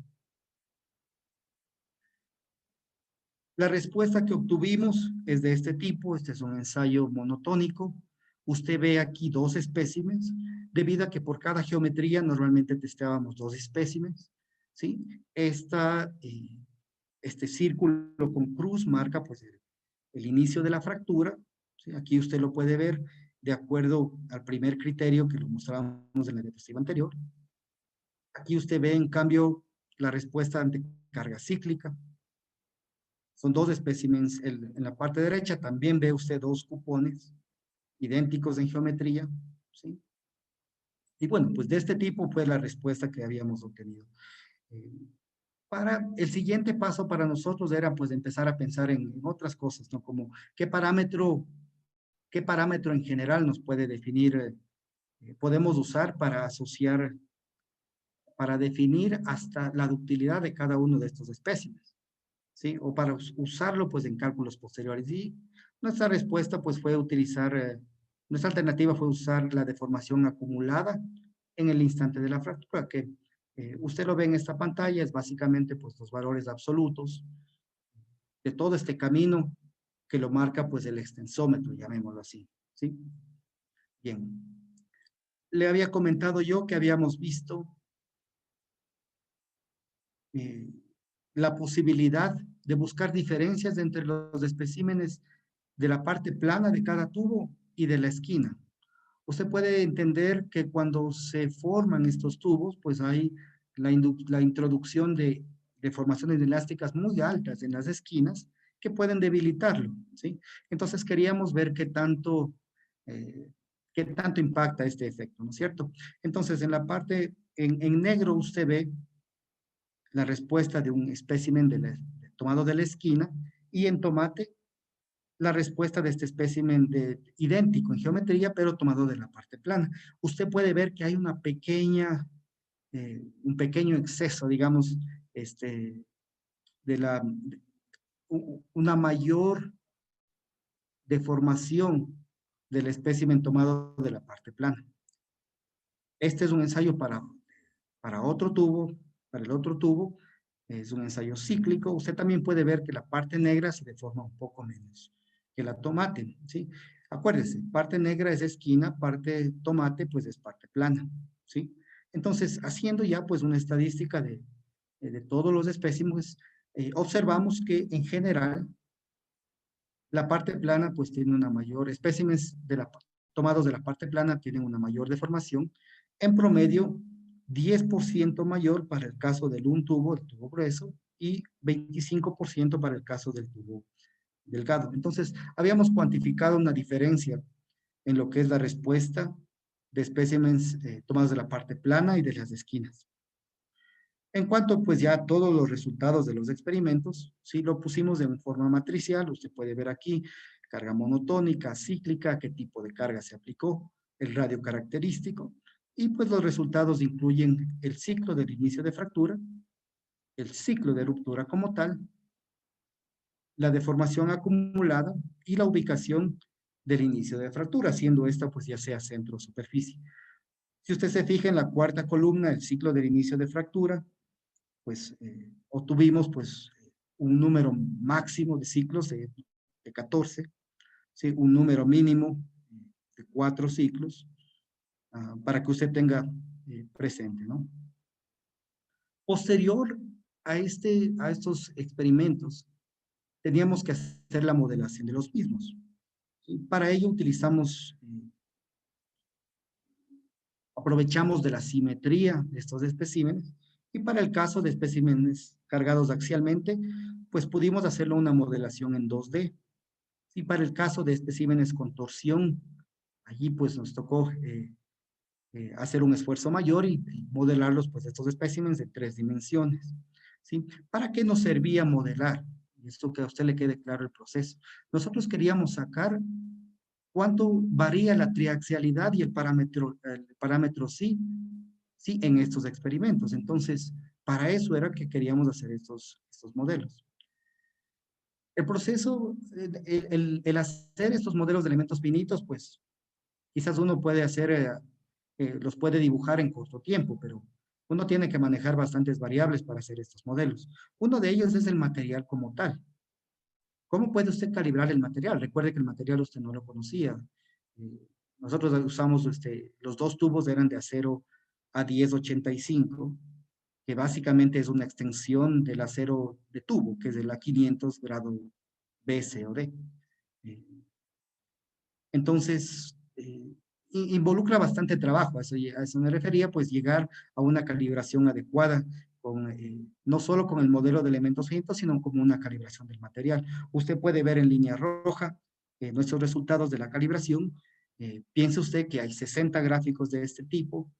La respuesta que obtuvimos es de este tipo. Este es un ensayo monotónico. Usted ve aquí 2 espécimes, debido a que por cada geometría normalmente testeábamos 2 espécimes, ¿sí? Este círculo con cruz marca pues el inicio de la fractura, ¿sí? Aquí usted lo puede ver de acuerdo al primer criterio que lo mostrábamos en la diapositiva anterior. Aquí usted ve en cambio la respuesta ante carga cíclica. Son 2 espécimes en la parte derecha, también ve usted 2 cupones idénticos en geometría, ¿sí? Y bueno, pues de este tipo fue la respuesta que habíamos obtenido. El siguiente paso para nosotros era pues empezar a pensar en otras cosas, ¿no? Como qué parámetro en general nos puede definir, podemos usar para asociar, para definir hasta la ductilidad de cada uno de estos espécimes, ¿sí? O para usarlo pues en cálculos posteriores. Y nuestra respuesta pues fue utilizar, nuestra alternativa fue usar la deformación acumulada en el instante de la fractura, que usted lo ve en esta pantalla, es básicamente pues los valores absolutos de todo este camino que lo marca pues el extensómetro, llamémoslo así, ¿sí? Bien. Le había comentado yo que habíamos visto la posibilidad de buscar diferencias entre los especímenes de la parte plana de cada tubo y de la esquina. Usted puede entender que cuando se forman estos tubos, pues hay la introducción de formaciones elásticas muy altas en las esquinas que pueden debilitarlo, ¿sí? Entonces queríamos ver qué tanto impacta este efecto, ¿no es cierto? Entonces en la parte, en negro usted ve la respuesta de un espécimen tomado de la esquina, y en tomate la respuesta de este espécimen idéntico en geometría, pero tomado de la parte plana. Usted puede ver que hay un pequeño exceso, digamos, una mayor deformación del espécimen tomado de la parte plana. Este es un ensayo para otro tubo, para el otro tubo. Es un ensayo cíclico. Usted también puede ver que la parte negra se deforma un poco menos que la tomate, ¿sí? Acuérdese, parte negra es esquina, parte tomate pues es parte plana, ¿sí? Entonces, haciendo ya pues una estadística de todos los espécimes, observamos que en general la parte plana pues tiene una mayor, espécimes tomados de la parte plana tienen una mayor deformación, en promedio 10% mayor para el caso del un tubo, el tubo grueso, y 25% para el caso del tubo delgado. Entonces, habíamos cuantificado una diferencia en lo que es la respuesta de espécimes tomados de la parte plana y de las esquinas. En cuanto pues ya a todos los resultados de los experimentos, sí lo pusimos en forma matricial. Usted puede ver aquí carga monotónica, cíclica, qué tipo de carga se aplicó, el radio característico, y pues los resultados incluyen el ciclo del inicio de fractura, el ciclo de ruptura como tal, la deformación acumulada y la ubicación del inicio de fractura, siendo esta pues ya sea centro o superficie. Si usted se fija en la cuarta columna, el ciclo del inicio de fractura, pues obtuvimos pues un número máximo de ciclos de 14, ¿sí? Un número mínimo de 4 ciclos, para que usted tenga presente, ¿no? Posterior a estos experimentos, teníamos que hacer la modelación de los mismos. ¿Sí? Para ello aprovechamos de la simetría de estos especímenes, y para el caso de especímenes cargados axialmente, pues pudimos hacerlo una modelación en 2D. Y para el caso de especímenes con torsión, allí pues nos tocó hacer un esfuerzo mayor y modelarlos, pues estos especímenes en 3 dimensiones. ¿Sí? ¿Para qué nos servía modelar? Esto que a usted le quede claro el proceso. Nosotros queríamos sacar cuánto varía la triaxialidad y el parámetro sí en estos experimentos. Entonces, para eso era que queríamos hacer estos modelos. El proceso, el hacer estos modelos de elementos finitos, pues quizás uno puede los puede dibujar en corto tiempo, pero uno tiene que manejar bastantes variables para hacer estos modelos. Uno de ellos es el material como tal. ¿Cómo puede usted calibrar el material? Recuerde que el material usted no lo conocía. Nosotros usamos, los 2 tubos eran de acero A1085, que básicamente es una extensión del acero de tubo, que es el A500 grado B, C o D. Entonces, involucra bastante trabajo, a eso me refería, pues llegar a una calibración adecuada, no solo con el modelo de elementos finitos, sino como una calibración del material. Usted puede ver en línea roja nuestros resultados de la calibración. Piense usted que hay 60 gráficos de este tipo,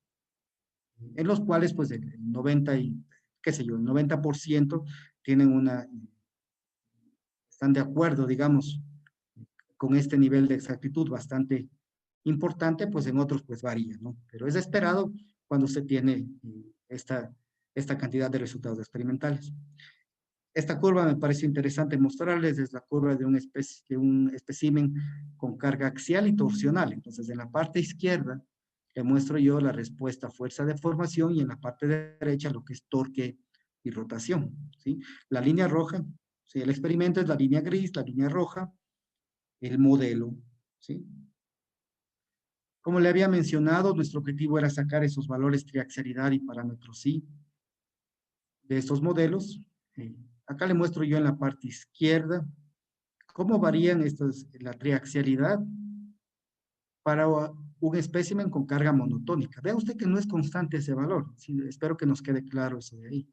en los cuales pues el 90% están de acuerdo, digamos, con este nivel de exactitud bastante importante, pues en otros pues varía, ¿no? Pero es esperado cuando usted tiene esta cantidad de resultados experimentales. Esta curva me parece interesante mostrarles, es la curva de un espécimen con carga axial y torsional. Entonces, en la parte izquierda le muestro yo la respuesta fuerza de formación, y en la parte derecha lo que es torque y rotación, ¿sí? La línea roja, ¿sí? El experimento es la línea gris, la línea roja, el modelo, ¿sí? Como le había mencionado, nuestro objetivo era sacar esos valores triaxialidad y parámetro sí de estos modelos. Acá le muestro yo en la parte izquierda ¿Cómo varían la triaxialidad para un espécimen con carga monotónica? Vea usted que no es constante ese valor. Sí, espero que nos quede claro eso de ahí.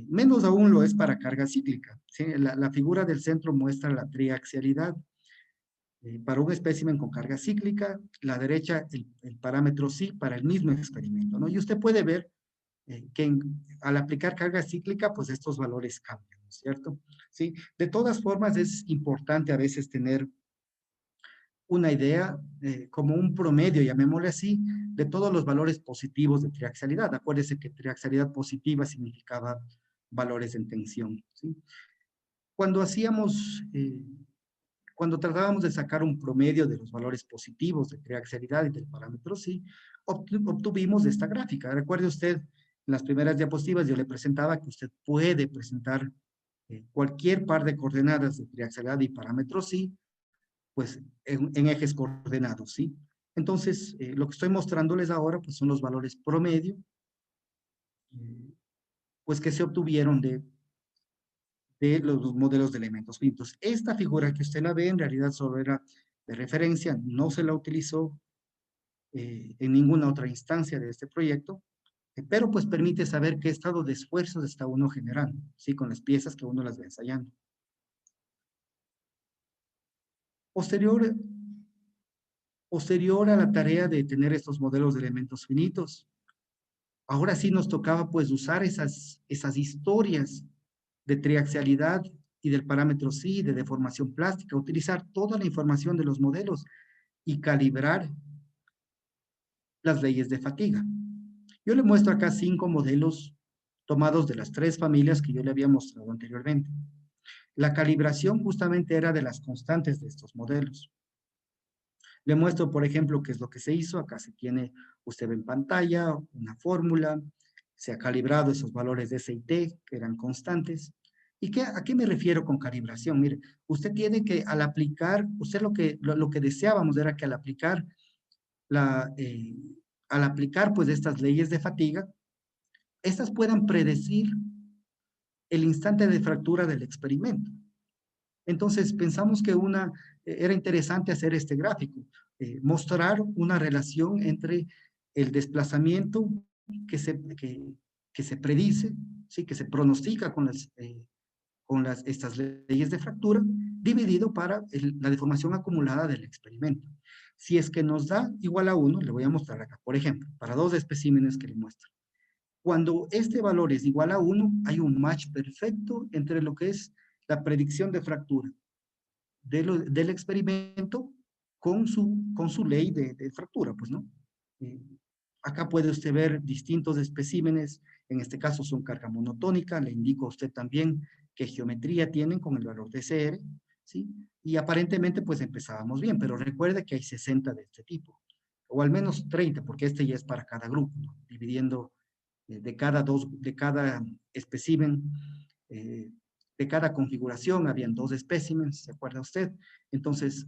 Menos aún lo es para carga cíclica. ¿Sí? La figura del centro muestra la triaxialidad. Para un espécimen con carga cíclica, la derecha el parámetro psi para el mismo experimento, ¿no? Y usted puede ver que al aplicar carga cíclica, pues estos valores cambian, ¿no es cierto? ¿Sí? De todas formas, es importante a veces tener una idea, como un promedio, llamémosle así, de todos los valores positivos de triaxialidad. Acuérdese que triaxialidad positiva significaba valores en tensión, ¿sí? Cuando cuando tratábamos de sacar un promedio de los valores positivos de triaxialidad y del parámetro psi, obtuvimos esta gráfica. Recuerde usted, en las primeras diapositivas yo le presentaba que usted puede presentar cualquier par de coordenadas de triaxialidad y parámetro psi, pues en ejes coordenados, ¿sí? Entonces, lo que estoy mostrándoles ahora, pues son los valores promedio, pues que se obtuvieron de los modelos de elementos finitos. Esta figura que usted la ve, en realidad solo era de referencia, no se la utilizó en ninguna otra instancia de este proyecto, pero pues permite saber qué estado de esfuerzos está uno generando, ¿sí? Con las piezas que uno las va ensayando. Posterior a la tarea de tener estos modelos de elementos finitos, ahora sí nos tocaba pues usar esas historias de triaxialidad y del parámetro psi, de deformación plástica, utilizar toda la información de los modelos y calibrar las leyes de fatiga. Yo le muestro acá 5 modelos tomados de las 3 familias que yo le había mostrado anteriormente. La calibración justamente era de las constantes de estos modelos. Le muestro, por ejemplo, qué es lo que se hizo. Acá se tiene, usted ve en pantalla, una fórmula. Se ha calibrado esos valores de S y T, que eran constantes. ¿Y a qué me refiero con calibración? Mire, usted tiene que, al aplicar, usted lo que deseábamos era que al aplicar pues estas leyes de fatiga, estas puedan predecir el instante de fractura del experimento. Entonces pensamos que era interesante hacer este gráfico, mostrar una relación entre el desplazamiento que se predice, ¿sí? Que se pronostica con estas leyes de fractura, dividido para la deformación acumulada del experimento. Si es que nos da igual a 1, le voy a mostrar acá, por ejemplo, para 2 especímenes que le muestro. Cuando este valor es igual a 1, hay un match perfecto entre lo que es la predicción de fractura del experimento con su ley de fractura, pues, ¿no? Acá puede usted ver distintos especímenes, en este caso son carga monotónica, le indico a usted también qué geometría tienen con el valor de CR, ¿sí? Y aparentemente pues empezábamos bien, pero recuerde que hay 60 de este tipo, o al menos 30, porque este ya es para cada grupo, ¿no? Dividiendo de cada espécimen, de cada configuración, habían 2 especímenes, ¿se acuerda usted? Entonces,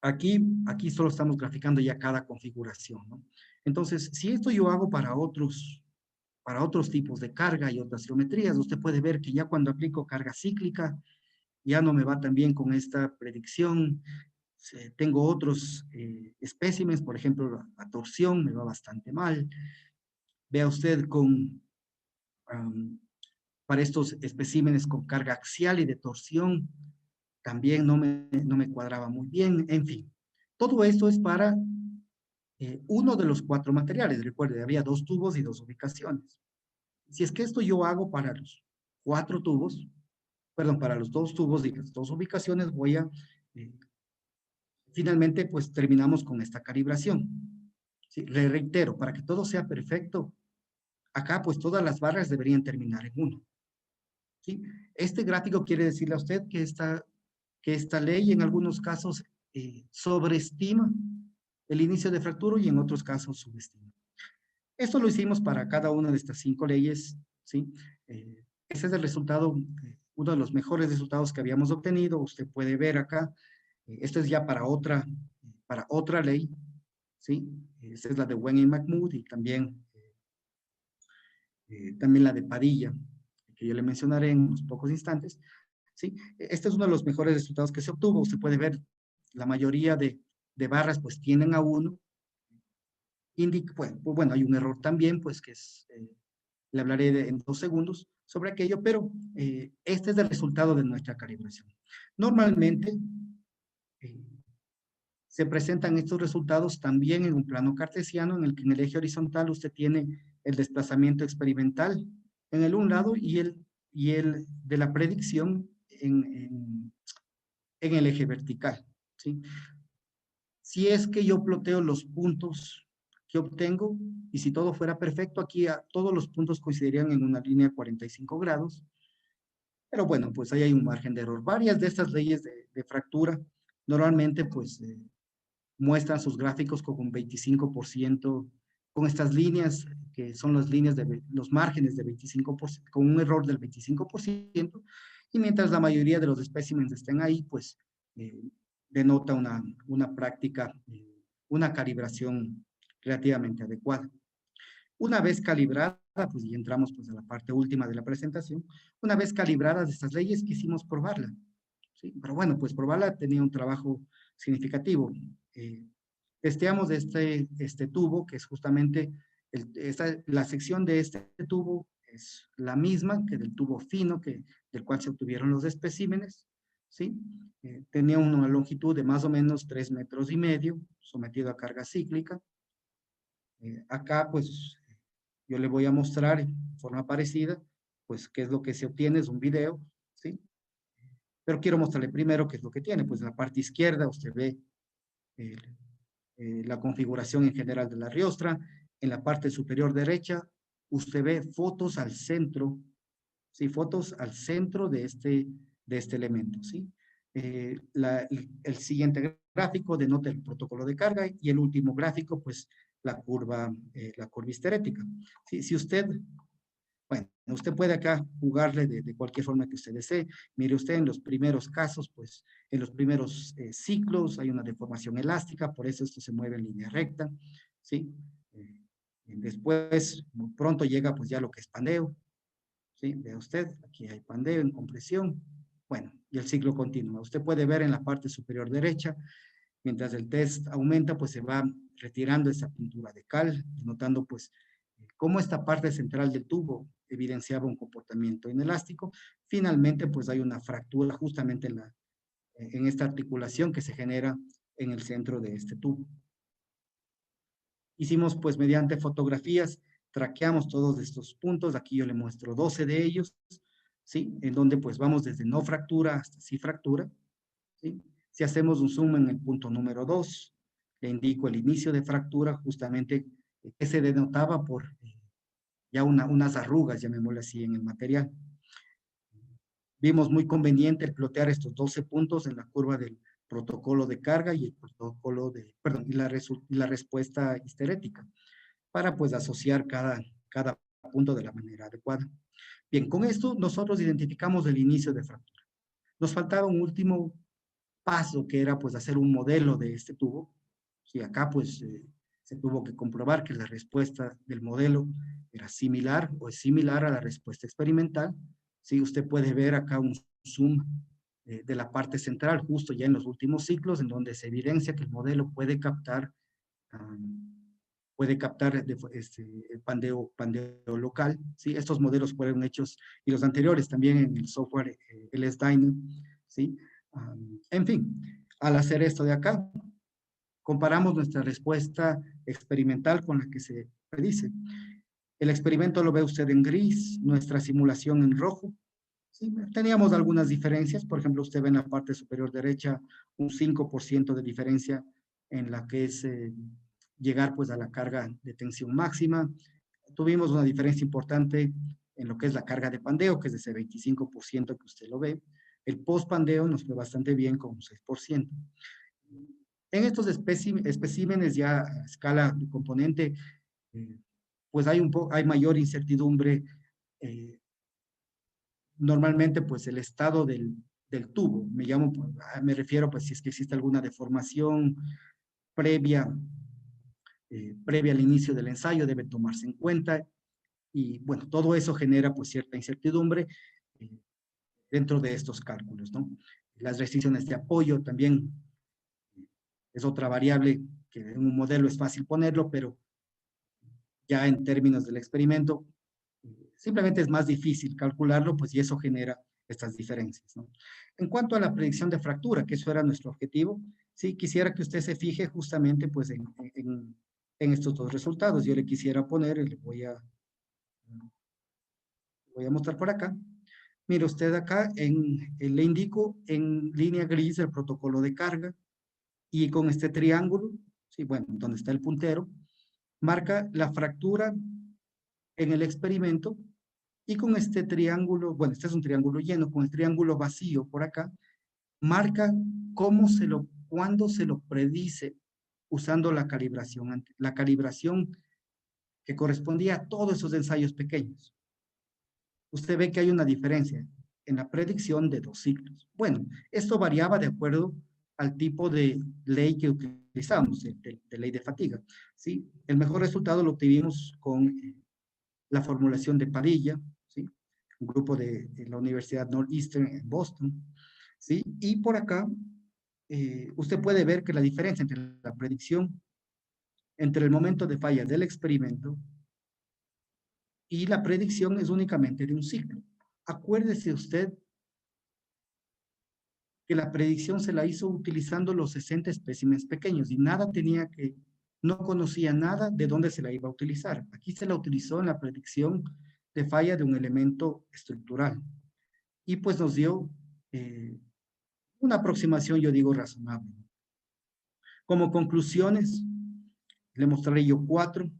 aquí solo estamos graficando ya cada configuración, ¿no? Entonces, si esto yo hago para otros tipos de carga y otras geometrías, usted puede ver que ya cuando aplico carga cíclica, ya no me va tan bien con esta predicción. Tengo otros espécimes, por ejemplo, la torsión me va bastante mal. Vea usted para estos especímenes con carga axial y de torsión, también no me cuadraba muy bien. En fin, todo esto es para uno de los 4 materiales. Recuerde, había 2 tubos y 2 ubicaciones. Si es que esto yo hago para los 4 tubos, perdón, para los 2 tubos y las 2 ubicaciones, finalmente, pues terminamos con esta calibración. ¿Sí? Le reitero, para que todo sea perfecto, acá pues todas las barras deberían terminar en 1. ¿Sí? Este gráfico quiere decirle a usted que esta ley en algunos casos sobreestima el inicio de fractura y en otros casos subestima. Esto lo hicimos para cada una de estas 5 leyes, ¿sí? Ese es el resultado, uno de los mejores resultados que habíamos obtenido. Usted puede ver acá, esto es ya para otra ley, ¿sí? Esta es la de Wen y Mahmoud y también la de Padilla, que yo le mencionaré en unos pocos instantes. ¿sí? Este es uno de los mejores resultados que se obtuvo. Usted puede ver, la mayoría de barras pues tienden a 1. Bueno, hay un error también, pues que es, le hablaré en 2 segundos sobre aquello, pero este es el resultado de nuestra calibración. Normalmente se presentan estos resultados también en un plano cartesiano, en el que en el eje horizontal usted tiene el desplazamiento experimental en el un lado y el de la predicción en el eje vertical, ¿sí? Si es que yo ploteo los puntos que obtengo, y si todo fuera perfecto, aquí todos los puntos coincidirían en una línea de 45 grados, pero bueno, pues ahí hay un margen de error. Varias de estas leyes de fractura normalmente pues muestran sus gráficos con un 25%, con estas líneas que son las líneas de los márgenes de 25%, con un error del 25%, y mientras la mayoría de los especímenes estén ahí, pues denota una práctica, una calibración relativamente adecuada. Una vez calibrada, pues y entramos pues a la parte última de la presentación, una vez calibradas estas leyes quisimos probarla, ¿sí? Pero bueno, pues probarla tenía un trabajo significativo. Testeamos este tubo, que es justamente, la sección de este tubo es la misma que del tubo fino del cual se obtuvieron los especímenes, ¿sí? Tenía una longitud de más o menos 3,5 metros, sometido a carga cíclica. Acá, pues, yo le voy a mostrar de forma parecida, pues, qué es lo que se obtiene, es un video, ¿sí? Pero quiero mostrarle primero qué es lo que tiene. Pues en la parte izquierda usted ve la configuración en general de la riostra. En la parte superior derecha usted ve fotos al centro, ¿sí? Fotos al centro de este elemento, ¿sí? El siguiente gráfico denota el protocolo de carga y el último gráfico, pues, la curva histerética. ¿Sí? Si usted, bueno, usted puede acá jugarle de cualquier forma que usted desee. Mire usted, en los primeros casos, pues, en los primeros ciclos hay una deformación elástica, por eso esto se mueve en línea recta, ¿sí? Después, muy pronto llega, pues, ya lo que es pandeo, ¿sí? Vea usted, aquí hay pandeo en compresión. Bueno, y el ciclo continúa. Usted puede ver en la parte superior derecha, mientras el test aumenta, pues se va retirando esa pintura de cal, notando pues cómo esta parte central del tubo evidenciaba un comportamiento inelástico. Finalmente, pues hay una fractura justamente en esta articulación que se genera en el centro de este tubo. Hicimos pues mediante fotografías, traqueamos todos estos puntos, aquí yo le muestro 12 de ellos, ¿sí? En donde pues vamos desde no fractura hasta sí fractura, ¿sí? Si hacemos un zoom en el punto número 2, le indico el inicio de fractura, justamente que se denotaba por ya unas arrugas, llamémosle así, en el material. Vimos muy conveniente el plotear estos 12 puntos en la curva del protocolo de carga y el protocolo de, perdón, y la respuesta histerética, para pues asociar cada punto de la manera adecuada. Bien, con esto nosotros identificamos el inicio de fractura. Nos faltaba un último paso, que era pues hacer un modelo de este tubo. Sí, acá pues se tuvo que comprobar que la respuesta del modelo era similar o es similar a la respuesta experimental. Sí, usted puede ver acá un zoom de la parte central, justo ya en los últimos ciclos, en donde se evidencia que el modelo puede captar el pandeo local. ¿Sí? Estos modelos fueron hechos, y los anteriores también en el software LS-DYNO, ¿sí? En fin, al hacer esto de acá, comparamos nuestra respuesta experimental con la que se predice. El experimento lo ve usted en gris, nuestra simulación en rojo. ¿Sí? Teníamos algunas diferencias, por ejemplo, usted ve en la parte superior derecha un 5% de diferencia en la que es llegar pues a la carga de tensión máxima. Tuvimos una diferencia importante en lo que es la carga de pandeo, que es de ese 25% que usted lo ve. El post-pandeo nos fue bastante bien con un 6%. En estos especímenes ya a escala de componente, pues hay mayor incertidumbre. Normalmente, pues el estado del tubo, me refiero pues si es que existe alguna deformación previa al inicio del ensayo, debe tomarse en cuenta. Y bueno, todo eso genera pues cierta incertidumbre. dentro de estos cálculos, ¿no? Las restricciones de apoyo también es otra variable que en un modelo es fácil ponerlo, pero ya en términos del experimento simplemente es más difícil calcularlo, pues, y eso genera estas diferencias, ¿no? En cuanto a la predicción de fractura, que eso era nuestro objetivo, sí, quisiera que usted se fije justamente, pues, en estos dos resultados. Yo le quisiera poner, le voy a mostrar por acá. Mire usted acá, le indico en línea gris el protocolo de carga, y con este triángulo, sí, bueno, donde está el puntero, marca la fractura en el experimento, y con este triángulo, bueno, este es un triángulo lleno, con el triángulo vacío por acá, marca cuándo se lo predice usando la calibración que correspondía a todos esos ensayos pequeños. Usted ve que hay una diferencia en la predicción de 2 ciclos. Bueno, esto variaba de acuerdo al tipo de ley que utilizamos, de ley de fatiga, ¿sí? El mejor resultado lo obtuvimos con la formulación de Padilla, ¿sí? Un grupo de la Universidad Northeastern en Boston, ¿sí? Y por acá, usted puede ver que la diferencia entre la predicción, entre el momento de falla del experimento y la predicción es únicamente de un ciclo. Acuérdese usted que la predicción se la hizo utilizando los 60 especímenes pequeños y no conocía nada de dónde se la iba a utilizar. Aquí se la utilizó en la predicción de falla de un elemento estructural. Y pues nos dio una aproximación, yo digo, razonable. Como conclusiones, le mostraré yo 4.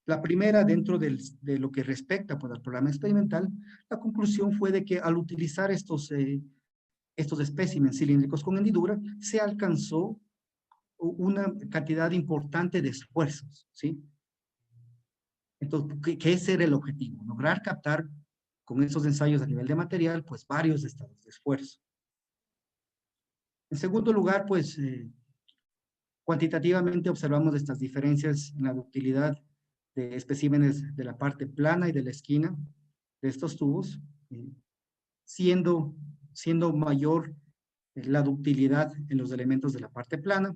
La primera, dentro de lo que respecta pues, al programa experimental, la conclusión fue de que al utilizar estos especímenes cilíndricos con hendidura, se alcanzó una cantidad importante de esfuerzos, ¿sí? Entonces, ¿qué ese era el objetivo? Lograr captar con esos ensayos a nivel de material, pues varios estados de esfuerzo. En segundo lugar, pues cuantitativamente observamos estas diferencias en la ductilidad de especímenes de la parte plana y de la esquina de estos tubos, siendo mayor la ductilidad en los elementos de la parte plana,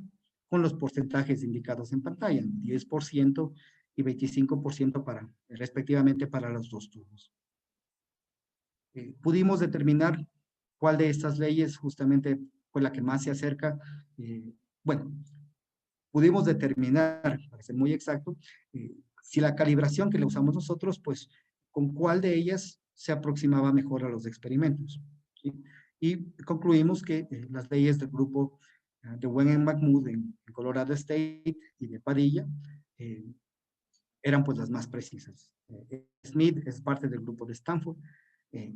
con los porcentajes indicados en pantalla, 10% y 25% respectivamente para los dos tubos. Pudimos determinar cuál de estas leyes justamente fue la que más se acerca. Bueno, pudimos determinar, para ser muy exacto, si la calibración que le usamos nosotros, pues, con cuál de ellas se aproximaba mejor a los experimentos, ¿sí? Y concluimos que las leyes del grupo de Wen and Mahmoud en Colorado State y de Padilla eran pues las más precisas. Smith es parte del grupo de Stanford.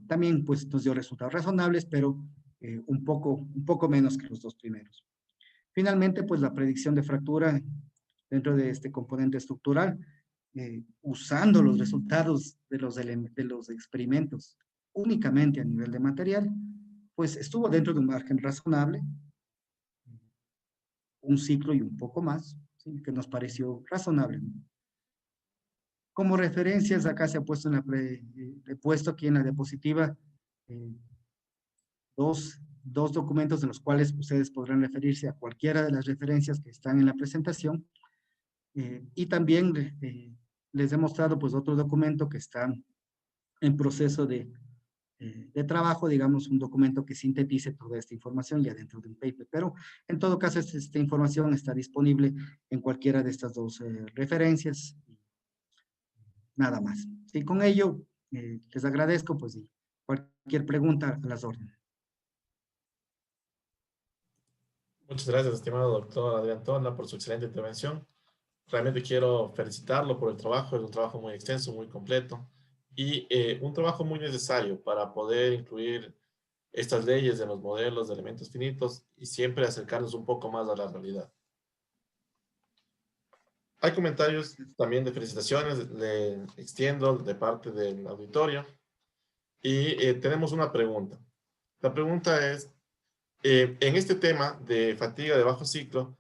También pues nos dio resultados razonables, pero un poco menos que los dos primeros. Finalmente, pues la predicción de fractura dentro de este componente estructural, usando los resultados de los experimentos únicamente a nivel de material, pues estuvo dentro de un margen razonable, un ciclo y un poco más, ¿sí? Que nos pareció razonable. Como referencias, acá se ha puesto he puesto aquí en la diapositiva dos documentos de los cuales ustedes podrán referirse a cualquiera de las referencias que están en la presentación. Y también les he mostrado pues otro documento que está en proceso de trabajo, digamos, un documento que sintetice toda esta información ya dentro de un paper. Pero en todo caso, esta información está disponible en cualquiera de estas dos referencias. Nada más. Y con ello, les agradezco, pues, y cualquier pregunta a las órdenes. Muchas gracias, estimado doctor Adrián Tola, por su excelente intervención. Realmente quiero felicitarlo por el trabajo. Es un trabajo muy extenso, muy completo y un trabajo muy necesario para poder incluir estas leyes en los modelos de elementos finitos y siempre acercarnos un poco más a la realidad. Hay comentarios también de felicitaciones, le extiendo de parte del auditorio y tenemos una pregunta. La pregunta es, en este tema de fatiga de bajo ciclo,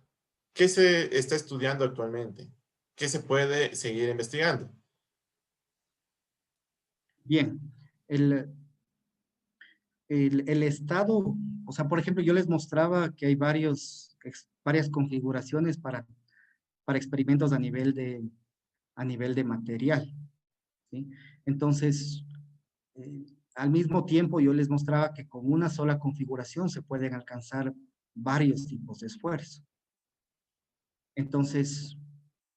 ¿qué se está estudiando actualmente? ¿Qué se puede seguir investigando? Bien, el estado, o sea, por ejemplo, yo les mostraba que hay varias configuraciones para experimentos a nivel de material, ¿sí? Entonces, al mismo tiempo yo les mostraba que con una sola configuración se pueden alcanzar varios tipos de esfuerzo. Entonces,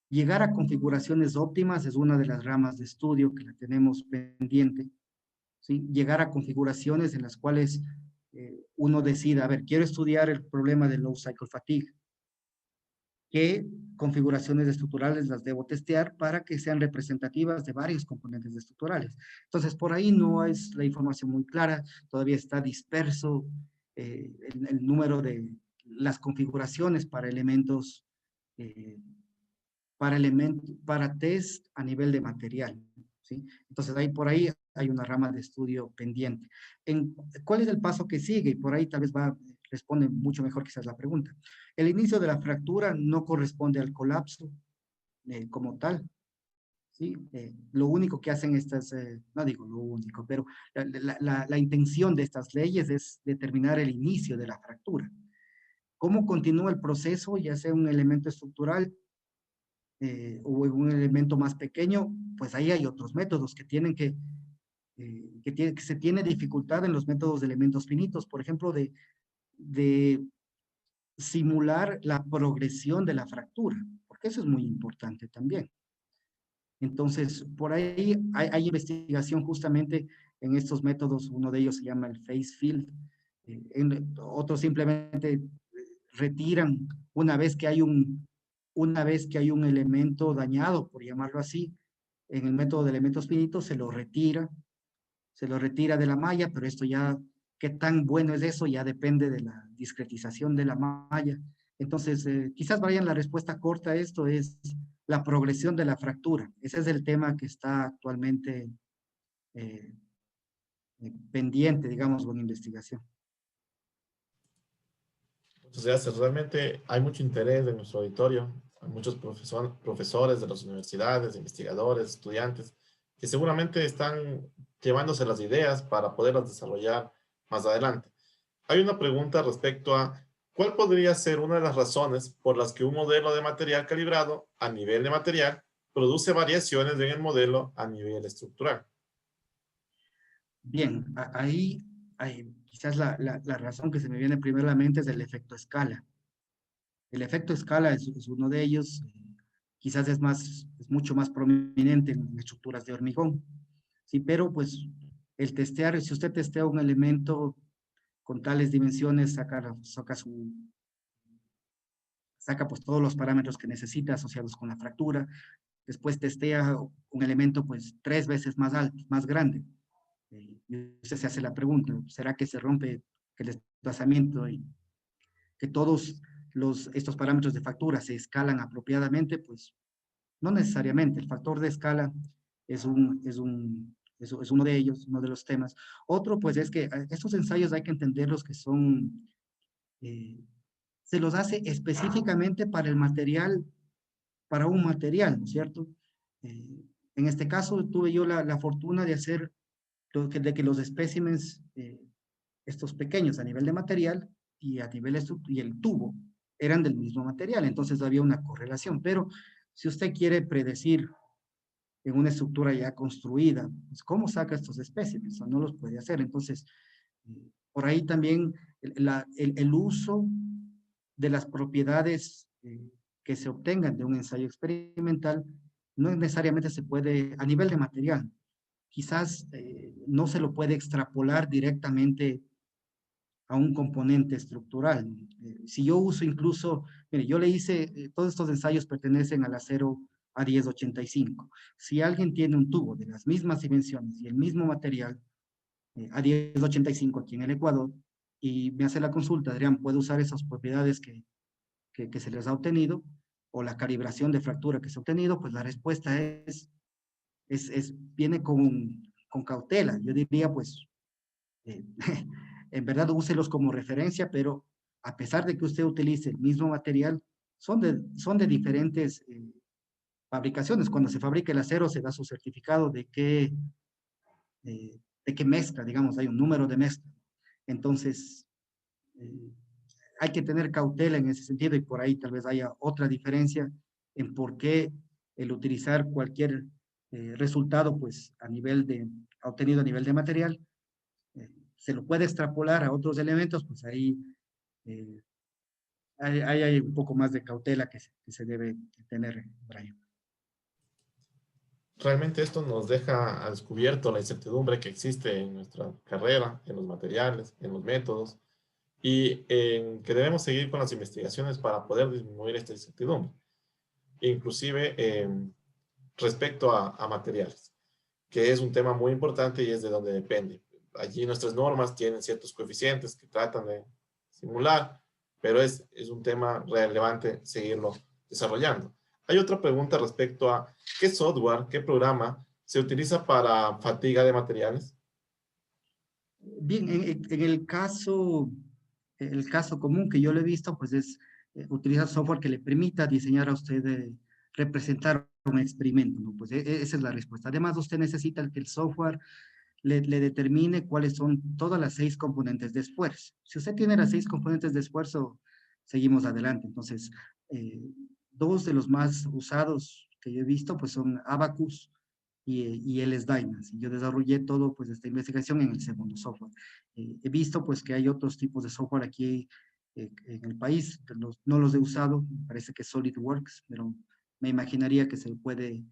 llegar a configuraciones óptimas es una de las ramas de estudio que la tenemos pendiente, ¿sí? Llegar a configuraciones en las cuales uno decida, a ver, quiero estudiar el problema de low cycle fatigue. ¿Qué configuraciones estructurales las debo testear para que sean representativas de varios componentes estructurales? Entonces, por ahí no es la información muy clara, todavía está disperso el número de las configuraciones para elementos, para test a nivel de material, ¿sí? Entonces, ahí, por ahí hay una rama de estudio pendiente. ¿Cuál es el paso que sigue? Y por ahí tal vez responde mucho mejor quizás la pregunta. El inicio de la fractura no corresponde al colapso como tal, ¿sí? Lo único que hacen estas, no digo lo único, pero la intención de estas leyes es determinar el inicio de la fractura. ¿Cómo continúa el proceso, ya sea un elemento estructural o un elemento más pequeño? Pues ahí hay otros métodos que se tiene dificultad en los métodos de elementos finitos, por ejemplo, de simular la progresión de la fractura, porque eso es muy importante también. Entonces, por ahí hay investigación justamente en estos métodos, uno de ellos se llama el phase field, otros simplemente retiran una vez que hay un elemento dañado, por llamarlo así, en el método de elementos finitos se lo retira de la malla, pero esto ya, qué tan bueno es eso, ya depende de la discretización de la malla. Entonces, quizás, Brian, la respuesta corta a esto es la progresión de la fractura. Ese es el tema que está actualmente pendiente, digamos, con investigación. Muchas gracias. Realmente hay mucho interés en nuestro auditorio. Hay muchos profesores de las universidades, investigadores, estudiantes, que seguramente están llevándose las ideas para poderlas desarrollar más adelante. Hay una pregunta respecto a cuál podría ser una de las razones por las que un modelo de material calibrado a nivel de material produce variaciones en el modelo a nivel estructural. Bien, ahí quizás la razón que se me viene primero a la mente es el efecto escala. El efecto escala es uno de ellos, quizás es mucho más prominente en estructuras de hormigón, ¿sí? Pero pues el testear, si usted testea un elemento con tales dimensiones, saca pues todos los parámetros que necesita asociados con la fractura, después testea un elemento pues 3 veces más alto, más grande, y usted se hace la pregunta, ¿será que se rompe el desplazamiento y que todos estos parámetros de fractura se escalan apropiadamente? Pues no necesariamente. El factor de escala es uno de ellos, uno de los temas. Otro, pues, es que estos ensayos hay que entenderlos que son, se los hace específicamente para el material, para un material, ¿no es cierto? En este caso, tuve yo la fortuna de hacer, de que los espécimes, estos pequeños a nivel de material y a nivel y el tubo, eran del mismo material, entonces había una correlación. Pero si usted quiere predecir en una estructura ya construida, pues ¿cómo saca estos espécimes? O no los puede hacer. Entonces, por ahí también el uso de las propiedades que se obtengan de un ensayo experimental no necesariamente se puede, a nivel de material, quizás no se lo puede extrapolar directamente a un componente estructural. Si yo uso incluso, mire, yo le hice, todos estos ensayos pertenecen al acero A1085. Si alguien tiene un tubo de las mismas dimensiones y el mismo material, A1085 aquí en el Ecuador, y me hace la consulta, Adrián, ¿puedo usar esas propiedades que se les ha obtenido o la calibración de fractura que se ha obtenido? Pues la respuesta viene con cautela. Yo diría, pues, en verdad úselos como referencia, pero a pesar de que usted utilice el mismo material, son de diferentes fabricaciones. Cuando se fabrica el acero se da su certificado de qué mezcla, digamos, hay un número de mezcla. Entonces, hay que tener cautela en ese sentido y por ahí tal vez haya otra diferencia en por qué el utilizar cualquier resultado pues obtenido a nivel de material se lo puede extrapolar a otros elementos, pues ahí eh, hay un poco más de cautela que se debe tener, Brian. Realmente esto nos deja al descubierto la incertidumbre que existe en nuestra carrera, en los materiales, en los métodos, y en que debemos seguir con las investigaciones para poder disminuir esta incertidumbre, inclusive respecto a materiales, que es un tema muy importante y es de donde depende. Allí nuestras normas tienen ciertos coeficientes que tratan de simular, pero es un tema relevante seguirlo desarrollando. Hay otra pregunta respecto a qué software, qué programa se utiliza para fatiga de materiales. Bien, en el caso común que yo lo he visto, pues es utilizar software que le permita diseñar a usted, representar un experimento, ¿no? Pues esa es la respuesta. Además, usted necesita que el software le determine cuáles son todas las 6 componentes de esfuerzo. Si usted tiene las 6 componentes de esfuerzo, seguimos adelante. Entonces, dos de los más usados que yo he visto, pues son Abacus y LS-DYNAS. Yo desarrollé todo, pues, esta investigación en el segundo software. He visto, pues, que hay otros tipos de software aquí en el país, no los he usado, me parece que SolidWorks, pero me imaginaría que eh,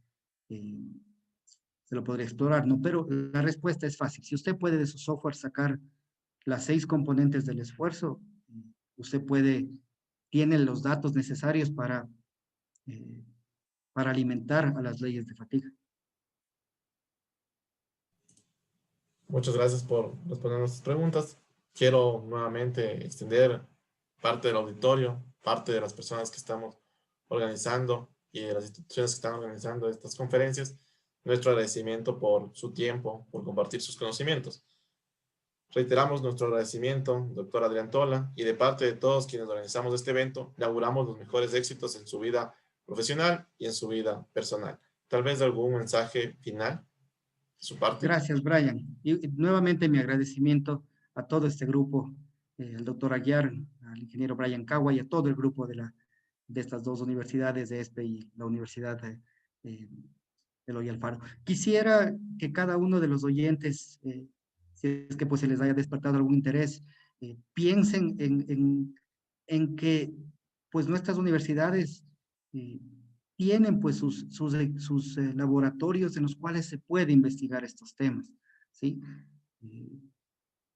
se lo podría explorar, ¿no? Pero la respuesta es fácil. Si usted puede de su software sacar las 6 componentes del esfuerzo, usted tiene los datos necesarios eh, para alimentar a las leyes de fatiga. Muchas gracias por responder nuestras preguntas. Quiero nuevamente extender parte del auditorio, parte de las personas que estamos organizando y de las instituciones que están organizando estas conferencias, nuestro agradecimiento por su tiempo, por compartir sus conocimientos. Reiteramos nuestro agradecimiento, doctor Adrián Tola, y de parte de todos quienes organizamos este evento, le auguramos los mejores éxitos en su vida profesional y en su vida personal. Tal vez algún mensaje final de su parte. Gracias, Brian. Y nuevamente mi agradecimiento a todo este grupo, al doctor Aguiar, al ingeniero Brian Cagua y a todo el grupo de estas dos universidades, de ESPE y la Universidad de Eloy Alfaro. Quisiera que cada uno de los oyentes, si es que pues se les haya despertado algún interés, piensen en que pues nuestras universidades tienen pues sus laboratorios en los cuales se puede investigar estos temas, ¿sí?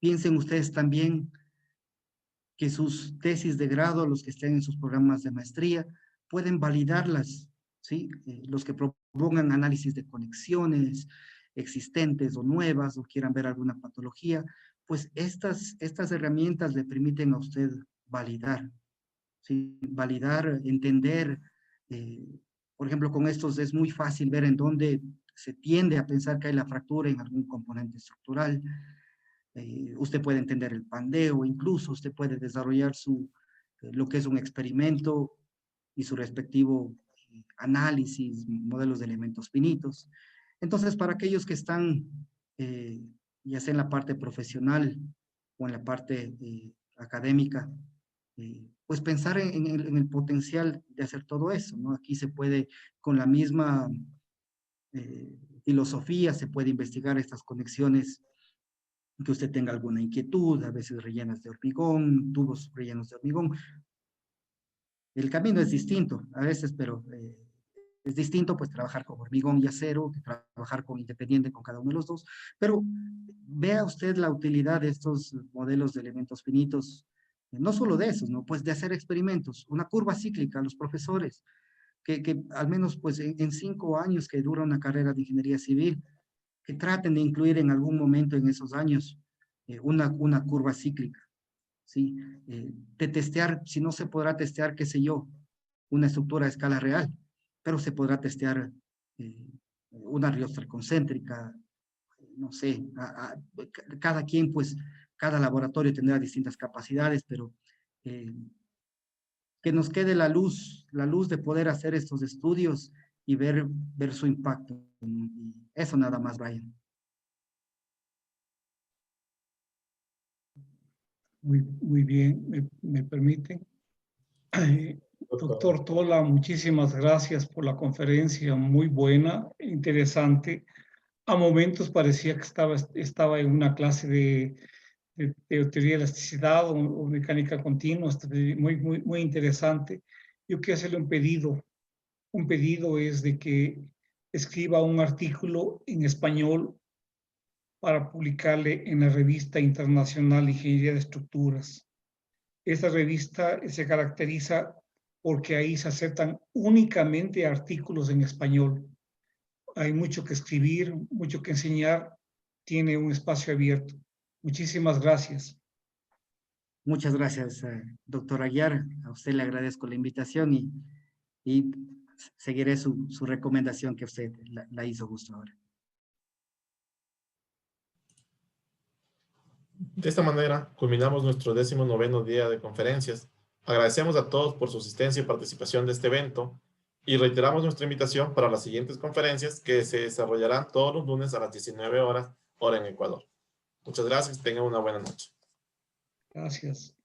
Piensen ustedes también que sus tesis de grado, los que estén en sus programas de maestría, pueden validarlas, ¿sí? Los que propongan análisis de conexiones existentes o nuevas o quieran ver alguna patología, pues estas herramientas le permiten a usted validar, ¿sí? Validar, entender. Por ejemplo, con estos es muy fácil ver en dónde se tiende a pensar que hay la fractura en algún componente estructural. Usted puede entender el pandeo, incluso usted puede desarrollar lo que es un experimento y su respectivo análisis, modelos de elementos finitos. Entonces, para aquellos que están, ya sea en la parte profesional o en la parte académica, pues pensar en el potencial de hacer todo eso, ¿no? Aquí se puede, con la misma filosofía, se puede investigar estas conexiones que usted tenga alguna inquietud, a veces rellenas de hormigón, tubos rellenos de hormigón. El camino es distinto a veces, pero es distinto pues trabajar con hormigón y acero que trabajar con independiente con cada uno de los dos, pero vea usted la utilidad de estos modelos de elementos finitos, no solo de esos, ¿no? Pues de hacer experimentos, una curva cíclica, los profesores, que al menos pues en 5 años que dura una carrera de ingeniería civil, que traten de incluir en algún momento en esos años una curva cíclica, ¿sí? De testear, si no se podrá testear, qué sé yo, una estructura a escala real, pero se podrá testear una riostra concéntrica, no sé, cada quien, pues, cada laboratorio tendrá distintas capacidades, pero que nos quede la luz de poder hacer estos estudios y ver su impacto. Y eso nada más, Brian. Muy bien, me permiten. Doctor Tola, muchísimas gracias por la conferencia, muy buena, interesante. A momentos parecía que estaba en una clase de teoría de elasticidad o mecánica continua, muy interesante. Yo quiero hacerle un pedido. Un pedido es de que escriba un artículo en español para publicarle en la revista internacional Ingeniería de Estructuras. Esta revista se caracteriza porque ahí se aceptan únicamente artículos en español. Hay mucho que escribir, mucho que enseñar, tiene un espacio abierto. Muchísimas gracias. Muchas gracias, doctor Aguiar. A usted le agradezco la invitación y seguiré su recomendación que usted la hizo justo ahora. De esta manera, culminamos nuestro 19º día de conferencias. Agradecemos a todos por su asistencia y participación de este evento y reiteramos nuestra invitación para las siguientes conferencias que se desarrollarán todos los lunes a las 19 horas, hora en Ecuador. Muchas gracias, tengan una buena noche. Gracias.